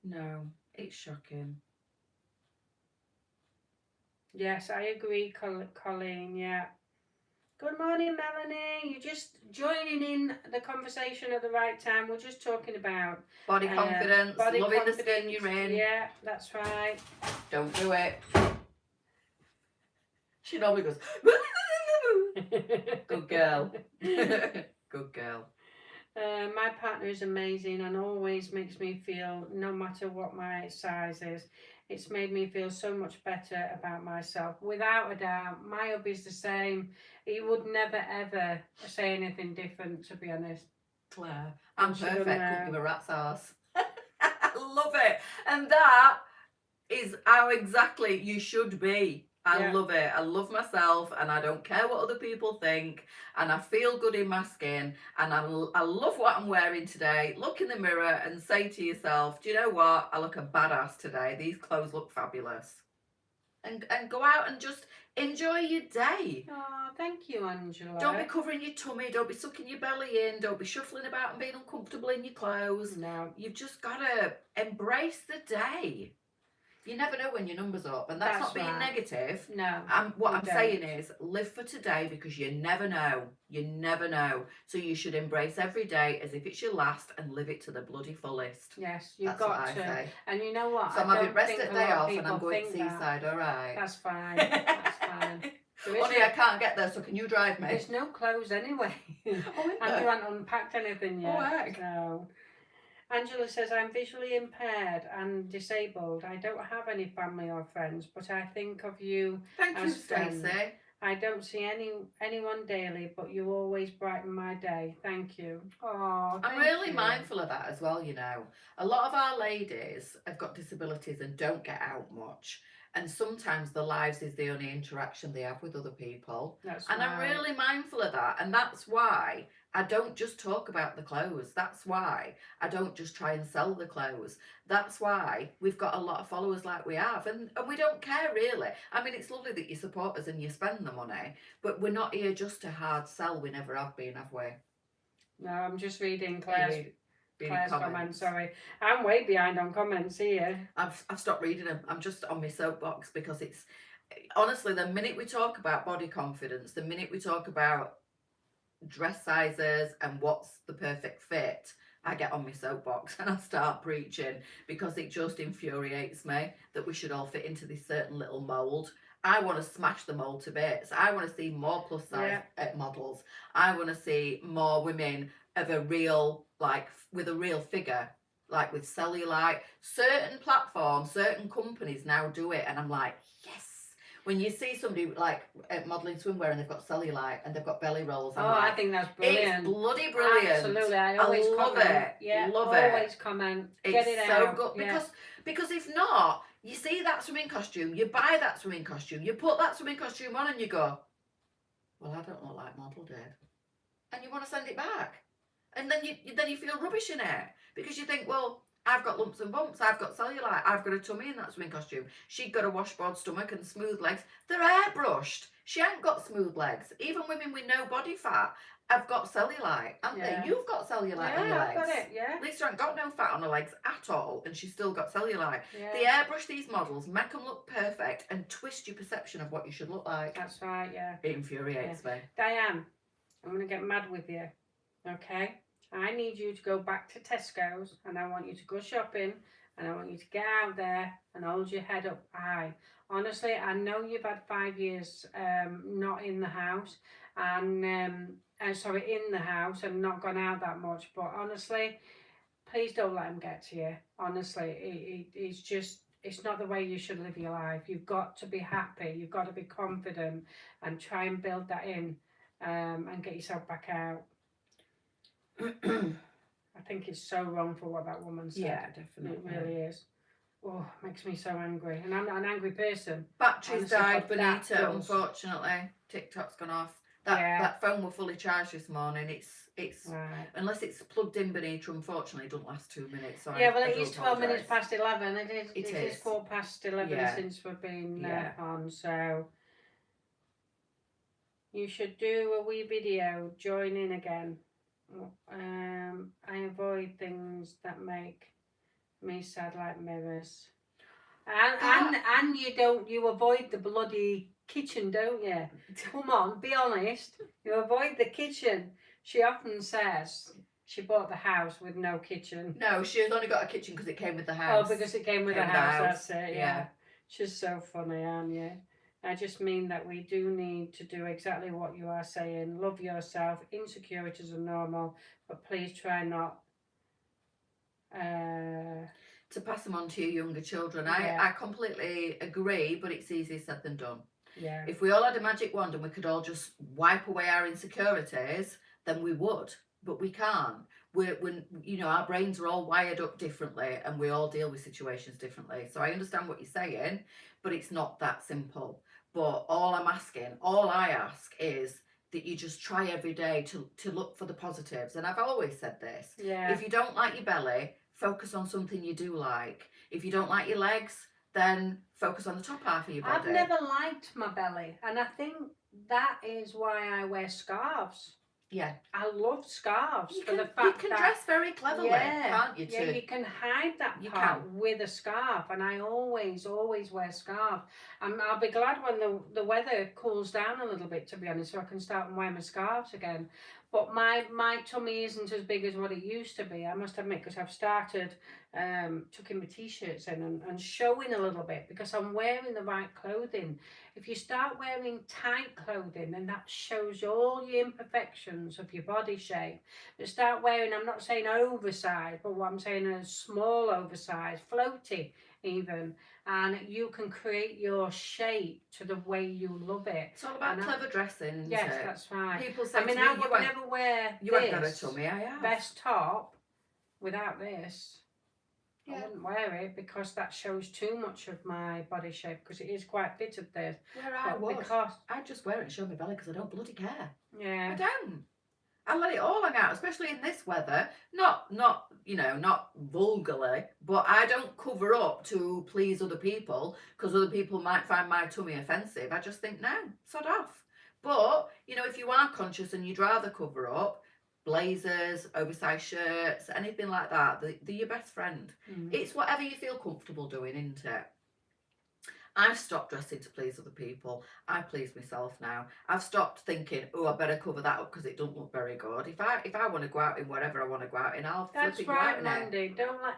No, it's shocking. Yes, I agree, Colleen, yeah. Good morning, Melanie. You're just joining in the conversation at the right time. We're just talking about body confidence, loving the skin you're in. Yeah, that's right. Don't do it. She normally goes, good girl. Good girl. My partner is amazing and always makes me feel, no matter what my size is, it's made me feel so much better about myself. Without a doubt, my hubby's the same. He would never ever say anything different, to be honest. Claire, I'm perfect. Couldn't give a rat's arse. I love it. And that is how exactly you should be. I love it. I love myself, and I don't care what other people think, and I feel good in my skin, and I love what I'm wearing today. Look in the mirror and say to yourself, do you know what? I look a badass today. These clothes look fabulous. And go out and just enjoy your day. Oh, thank you, Angela. Don't be covering your tummy. Don't be sucking your belly in. Don't be shuffling about and being uncomfortable in your clothes. No. You've just got to embrace the day. You never know when your number's up, and that's not being negative. No. What I'm saying is, live for today, because you never know. You never know. So you should embrace every day as if it's your last and live it to the bloody fullest. Yes, you've that's got what to. I say. And you know what? So I'm having rest at day off, and I'm going to Seaside. All right. That's fine. That's fine. There is Honey, I can't get there, so can you drive me? There's no clothes anyway. Oh, isn't And there? you haven't unpacked anything Oh, yet. heck. So. Angela says, I'm visually impaired and disabled. I don't have any family or friends, but I think of you Thank you, as friends. Stacey. I don't see anyone daily, but you always brighten my day. Thank you. Oh, I'm really mindful of that as well, you know. A lot of our ladies have got disabilities and don't get out much. And sometimes their lives is the only interaction they have with other people. That's And I'm right. really mindful of that. And that's why I don't just talk about the clothes. That's why I don't just try and sell the clothes. That's why we've got a lot of followers like we have. And we don't care really. I mean, it's lovely that you support us and you spend the money, but we're not here just to hard sell. We never have been, have we? No, I'm just reading Claire's comments. Sorry, I'm way behind on comments here. I've stopped reading them. I'm just on my soapbox because it's honestly the minute we talk about body confidence, the minute we talk about dress sizes and what's the perfect fit, I get on my soapbox and I start preaching because it just infuriates me that we should all fit into this certain little mold. I want to smash the mold to bits. I want to see more plus size models. I want to see more women of a real, like, with a real figure, like with cellulite. Certain platforms, certain companies now do it, and I'm like, yes. When you see somebody like modelling swimwear and they've got cellulite and they've got belly rolls, I think that's brilliant. It's bloody brilliant. Absolutely, I always love comment. it. Yeah, love always it. comment. It's Get it so out. good Yeah. because if not, you see that swimming costume, you buy that swimming costume, you put that swimming costume on, and you go, well, I don't look like model did, and you want to send it back, and then you feel rubbish in it because you think, well, I've got lumps and bumps, I've got cellulite, I've got a tummy in that swimming costume. She's got a washboard stomach and smooth legs. They're airbrushed. She ain't got smooth legs. Even women with no body fat have got cellulite, haven't they? You've got cellulite on your legs. Yeah, I've got it, yeah. Leesa ain't got no fat on her legs at all, and she's still got cellulite. Yeah. They airbrush these models, make them look perfect, and twist your perception of what you should look like. That's right, yeah. It infuriates me. Diane, I'm going to get mad with you, okay? I need you to go back to Tesco's, and I want you to go shopping, and I want you to get out there and hold your head up high. Honestly, I know you've had 5 years not in the house, and in the house and not gone out that much, but honestly, please don't let them get to you. Honestly, it's not the way you should live your life. You've got to be happy, you've got to be confident, and try and build that in, and get yourself back out. I think it's so wrong for what that woman said. Yeah, definitely. It really is. Oh, makes me so angry. And I'm not an angry person. Batteries died, Bonita, unfortunately. TikTok's gone off. That phone was fully charged this morning. It's right. Unless it's plugged in, Bonita, unfortunately, it doesn't last 2 minutes. So yeah, well, it is 12 minutes past 11. It is 11 yeah. since we've been on, so you should do a wee video, join in again. I avoid things that make me sad, like mirrors. And you avoid the bloody kitchen, don't you? Come on, be honest. You avoid the kitchen. She often says she bought the house with no kitchen. No, she's only got a kitchen because it came with the house. Oh, because it came with the house. That's it. Yeah. She's so funny, aren't you? I just mean that we do need to do exactly what you are saying. Love yourself. Insecurities are normal, but please try not to pass them on to your younger children. I completely agree, but it's easier said than done. Yeah. If we all had a magic wand and we could all just wipe away our insecurities, then we would, but we can't. Our brains are all wired up differently, and we all deal with situations differently. So I understand what you're saying, but it's not that simple. But all I ask is that you just try every day to look for the positives. And I've always said this. Yeah. If you don't like your belly, focus on something you do like. If you don't like your legs, then focus on the top half of your body. I've never liked my belly, and I think that is why I wear scarves. Yeah. I love scarves you for the fact you can dress very cleverly, can't you? Yeah, you can hide that part with a scarf, and I always wear scarf. I'll be glad when the weather cools down a little bit, to be honest, so I can start wearing my scarves again. But my tummy isn't as big as what it used to be, I must admit, because I've started tucking my t-shirts in and showing a little bit because I'm wearing the right clothing. If you start wearing tight clothing, then that shows all your imperfections of your body shape. But start wearing, I'm not saying oversized, but what I'm saying is small oversized, floaty even, and you can create your shape to the way you love it. It's all about clever dressing, isn't Yes, it? that's right. People say I mean, to me, I would never wear you ain't got a this tummy, I have. best top without this. I Yeah. wouldn't wear it because that shows too much of my body shape, because it is quite fitted this. Where I But would. because I'd just wear it and show my belly because I don't bloody care. I yeah, don't. I let it all hang out, especially in this weather. Not you know, not vulgarly, but I don't cover up to please other people because other people might find my tummy offensive. I just think, no, sod off. But, you know, if you are conscious and you'd rather cover up, blazers, oversized shirts, anything like that, they're your best friend. It's whatever you feel comfortable doing, isn't it? I've stopped dressing to please other people. I please myself now. I've stopped thinking, oh, I better cover that up because it doesn't look very good. If I want to go out in whatever I want to go out in, I'll that's flip it go out right, in Mandy. Don't let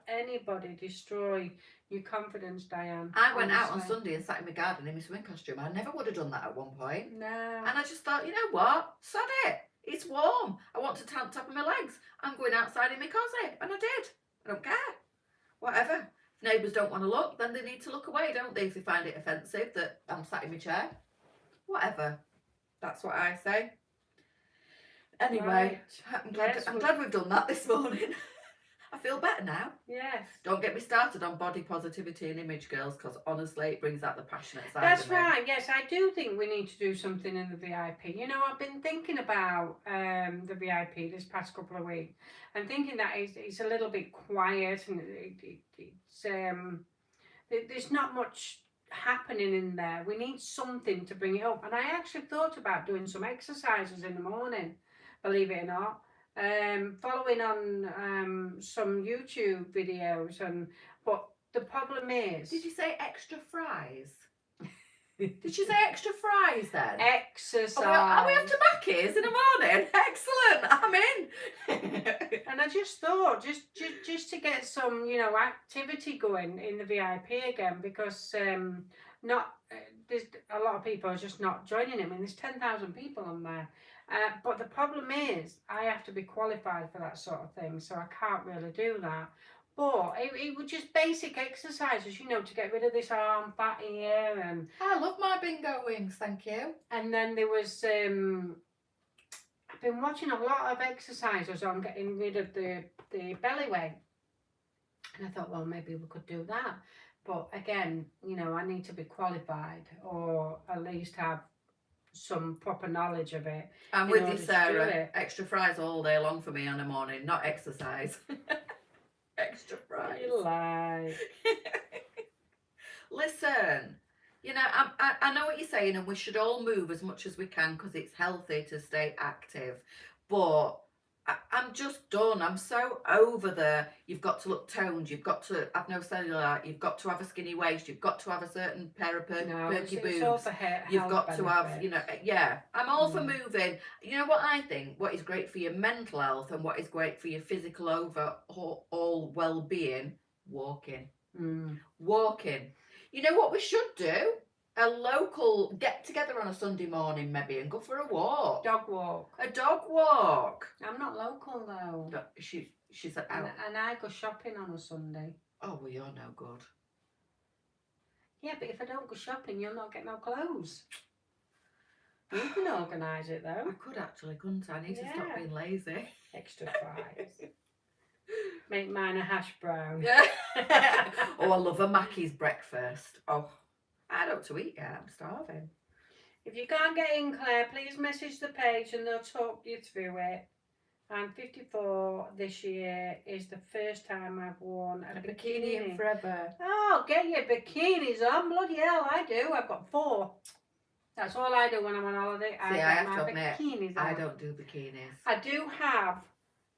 anybody destroy your confidence, Diane. I went out on honestly. Sunday and sat in my garden in my swimming costume. I never would have done that at one point. No. And I just thought, you know what? Sod it. It's warm. I want to tan top of my legs. I'm going outside in my cosy. And I did. I don't care. Whatever. If neighbours don't want to look, then they need to look away, don't they, if they find it offensive that I'm sat in my chair. Whatever. That's what I say. Anyway, Right. I'm glad we've done that this morning. I feel better now. Yes. Don't get me started on body positivity and image, girls, because honestly, it brings out the passionate side That's of me. right. Yes, I do think we need to do something in the VIP. You know, I've been thinking about the VIP this past couple of weeks, and thinking that it's a little bit quiet, and there's not much happening in there. We need something to bring it up. And I actually thought about doing some exercises in the morning, believe it or not. Following on some YouTube videos, but the problem is, Did you say extra fries? Did you say extra fries then? exercise. Oh, are we up to Mackey's in the morning? Excellent, I'm in. And I just thought, just to get some, you know, activity going in the VIP again, because there's a lot of people are just not joining him, and there's 10,000 people on there. But the problem is, I have to be qualified for that sort of thing, so I can't really do that. But it was just basic exercises, you know, to get rid of this arm fat here, and I love my bingo wings, thank you. and then there was I've been watching a lot of exercises on getting rid of the belly weight, and I thought, well, maybe we could do that. But again, you know, I need to be qualified, or at least have some proper knowledge of it. I'm in with order you, to do Sarah. it. Extra fries all day long for me on a morning, not exercise. Extra fries. You lie. Listen, you know, I know what you're saying, and we should all move as much as we can because it's healthy to stay active. But I'm just done. I'm so over you've got to look toned, you've got to have no cellulite, you've got to have a skinny waist, you've got to have a certain pair of perky boobs. It's all for You've got to have, you know, yeah. I'm all for Mm. moving. You know what I think? What is great for your mental health and what is great for your physical overall well-being? Walking. Walking. You know what we should do? A local get together on a Sunday morning maybe and go for a walk. Dog walk. A dog walk. I'm not local though. No, she said out. And I go shopping on a Sunday. Oh, well, you're no good. Yeah, but if I don't go shopping, you'll not get no clothes. You can organise it though. I could actually, couldn't I? I need to stop Yeah. being lazy. Extra fries. Make mine a hash brown. Yeah. Oh, I love a Mackey's breakfast. Oh, I don't to eat yet. I'm starving. If you can't get in, Claire, please message the page and they'll talk you through it. I'm 54 this year. Is the first time I've worn a bikini. in forever. Oh, get your bikinis on. Bloody hell, I do. I've got 4. That's all I do when I'm on holiday. See, I get have my to admit, bikinis on. I don't do bikinis. I do have,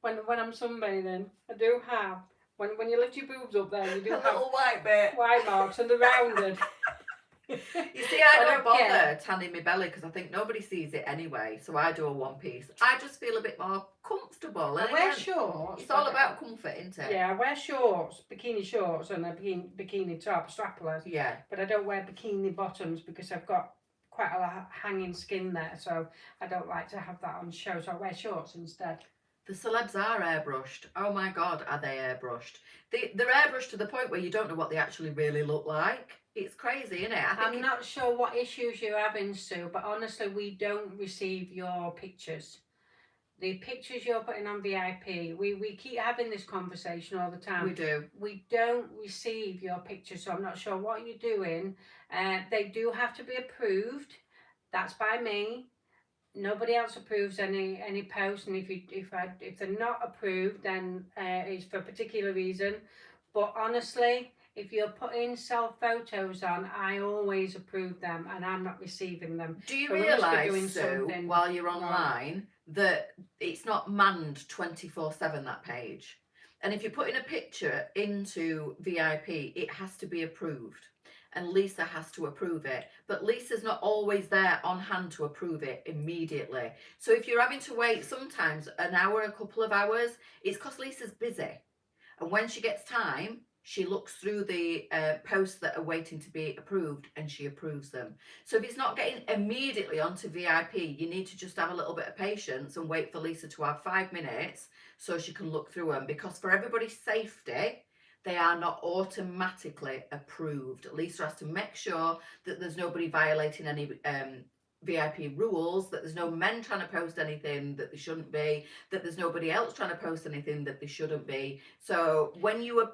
when I'm sunbathing, I do have, when you lift your boobs up there, you do A have little white bit. white marks and they're rounded. You see, I don't bother care. tanning my belly because I think nobody sees it anyway. So I do a one piece. I just feel a bit more comfortable. I And wear again, shorts. it's all about comfort, isn't it? Yeah, I wear shorts, bikini shorts, and a bikini top, strapless. Yeah. But I don't wear bikini bottoms because I've got quite a lot of hanging skin there, so I don't like to have that on show. So I wear shorts instead. The celebs are airbrushed. Oh my God, are they airbrushed? They're airbrushed to the point where you don't know what they actually really look like. It's crazy, isn't it? I'm not sure what issues you're having, Sue, but honestly, we don't receive your pictures. The pictures you're putting on VIP, we keep having this conversation all the time. We do. We don't receive your pictures, so I'm not sure what you're doing. They do have to be approved. That's by me. Nobody else approves any posts, and if they're not approved, then it's for a particular reason. But honestly, if you're putting self photos on, I always approve them, and I'm not receiving them. Do you So we must be doing realise, Sue, something while you're wrong. online, that it's not manned 24/7, that page? And if you're putting a picture into VIP, it has to be approved. And Leesa has to approve it. But Leesa's not always there on hand to approve it immediately. So if you're having to wait sometimes an hour, a couple of hours, it's because Leesa's busy. And when she gets time, she looks through the posts that are waiting to be approved and she approves them. So if it's not getting immediately onto VIP, you need to just have a little bit of patience and wait for Leesa to have 5 minutes so she can look through them. Because for everybody's safety, they are not automatically approved. Leesa has to make sure that there's nobody violating any VIP rules, that there's no men trying to post anything that they shouldn't be, that there's nobody else trying to post anything that they shouldn't be. So when you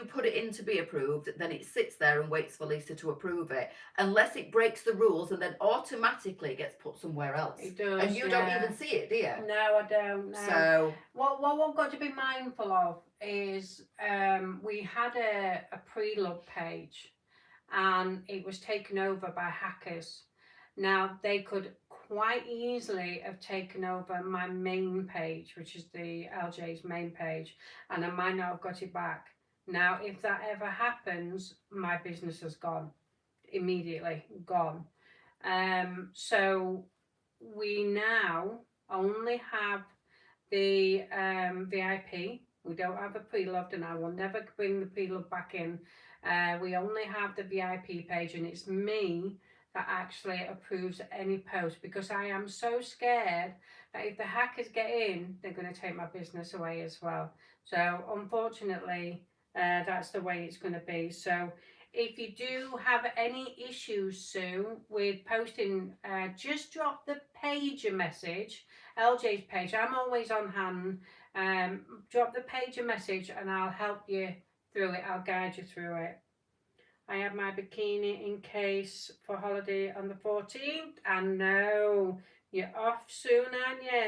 put it in to be approved, then it sits there and waits for Leesa to approve it, unless it breaks the rules and then automatically gets put somewhere else. It does, and you don't even see it, do you? No, I don't. No. So what we've got to be mindful of is we had a pre-love page, and it was taken over by hackers. Now, they could quite easily have taken over my main page, which is the LJ's main page, and I might not have got it back. Now, if that ever happens, my business has gone. Immediately gone. So we now only have the VIP. We don't have a pre-loved, and I will never bring the pre-loved back in. We only have the VIP page, and it's me that actually approves any post, because I am so scared that if the hackers get in, they're going to take my business away as well. So unfortunately, that's the way it's going to be. So if you do have any issues, Sue, with posting, just drop the page a message, LJ's page. I'm always on hand. Drop the page a message and I'll help you through it. I'll guide you through it. I have my bikini in case for holiday on the 14th. And no, you're off soon, aren't you?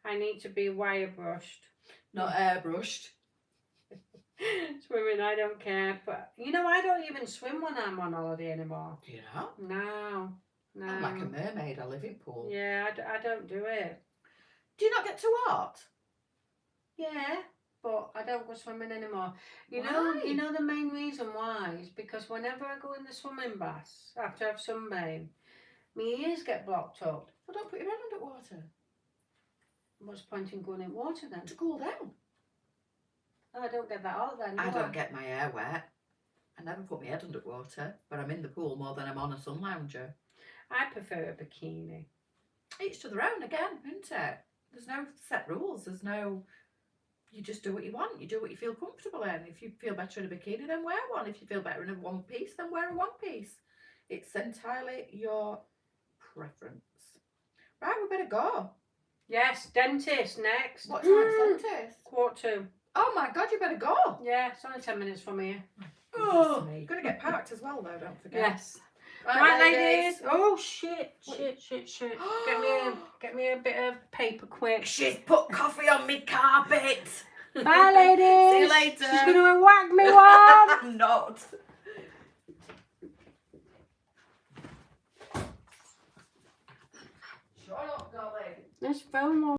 I need to be wire brushed. Not airbrushed. Swimming, I don't care. But, you know, I don't even swim when I'm on holiday anymore. Do you not? No. I'm like a mermaid. I live in pool. Yeah, I don't do it. Do you not get to what? Yeah, but I don't go swimming anymore. You Why? know the main reason why is because whenever I go in the swimming baths after I've sunbathed, my ears get blocked up. Well, don't put your head under water. What's the point in going in water then? To cool down. Oh, I don't get that out then. I don't get my hair wet. I never put my head under water, but I'm in the pool more than I'm on a sun lounger. I prefer a bikini. Each to their own again, isn't it? There's no set rules. There's no... You just do what you want. You do what you feel comfortable in. If you feel better in a bikini, then wear one. If you feel better in a one piece, then wear a one piece. It's entirely your preference. Right, we better go. Yes, dentist next. What time's dentist? 1:45. Oh my God, you better go. Yeah, it's only 10 minutes from here. Oh, you're going to get parked as well, though, don't forget. Yes. Right, ladies. Oh, shit. Get me a bit of paper quick. She's put coffee on me carpet. Bye, ladies. See you later. She's going to whack me one. I'm not. Shut up, darling. This phone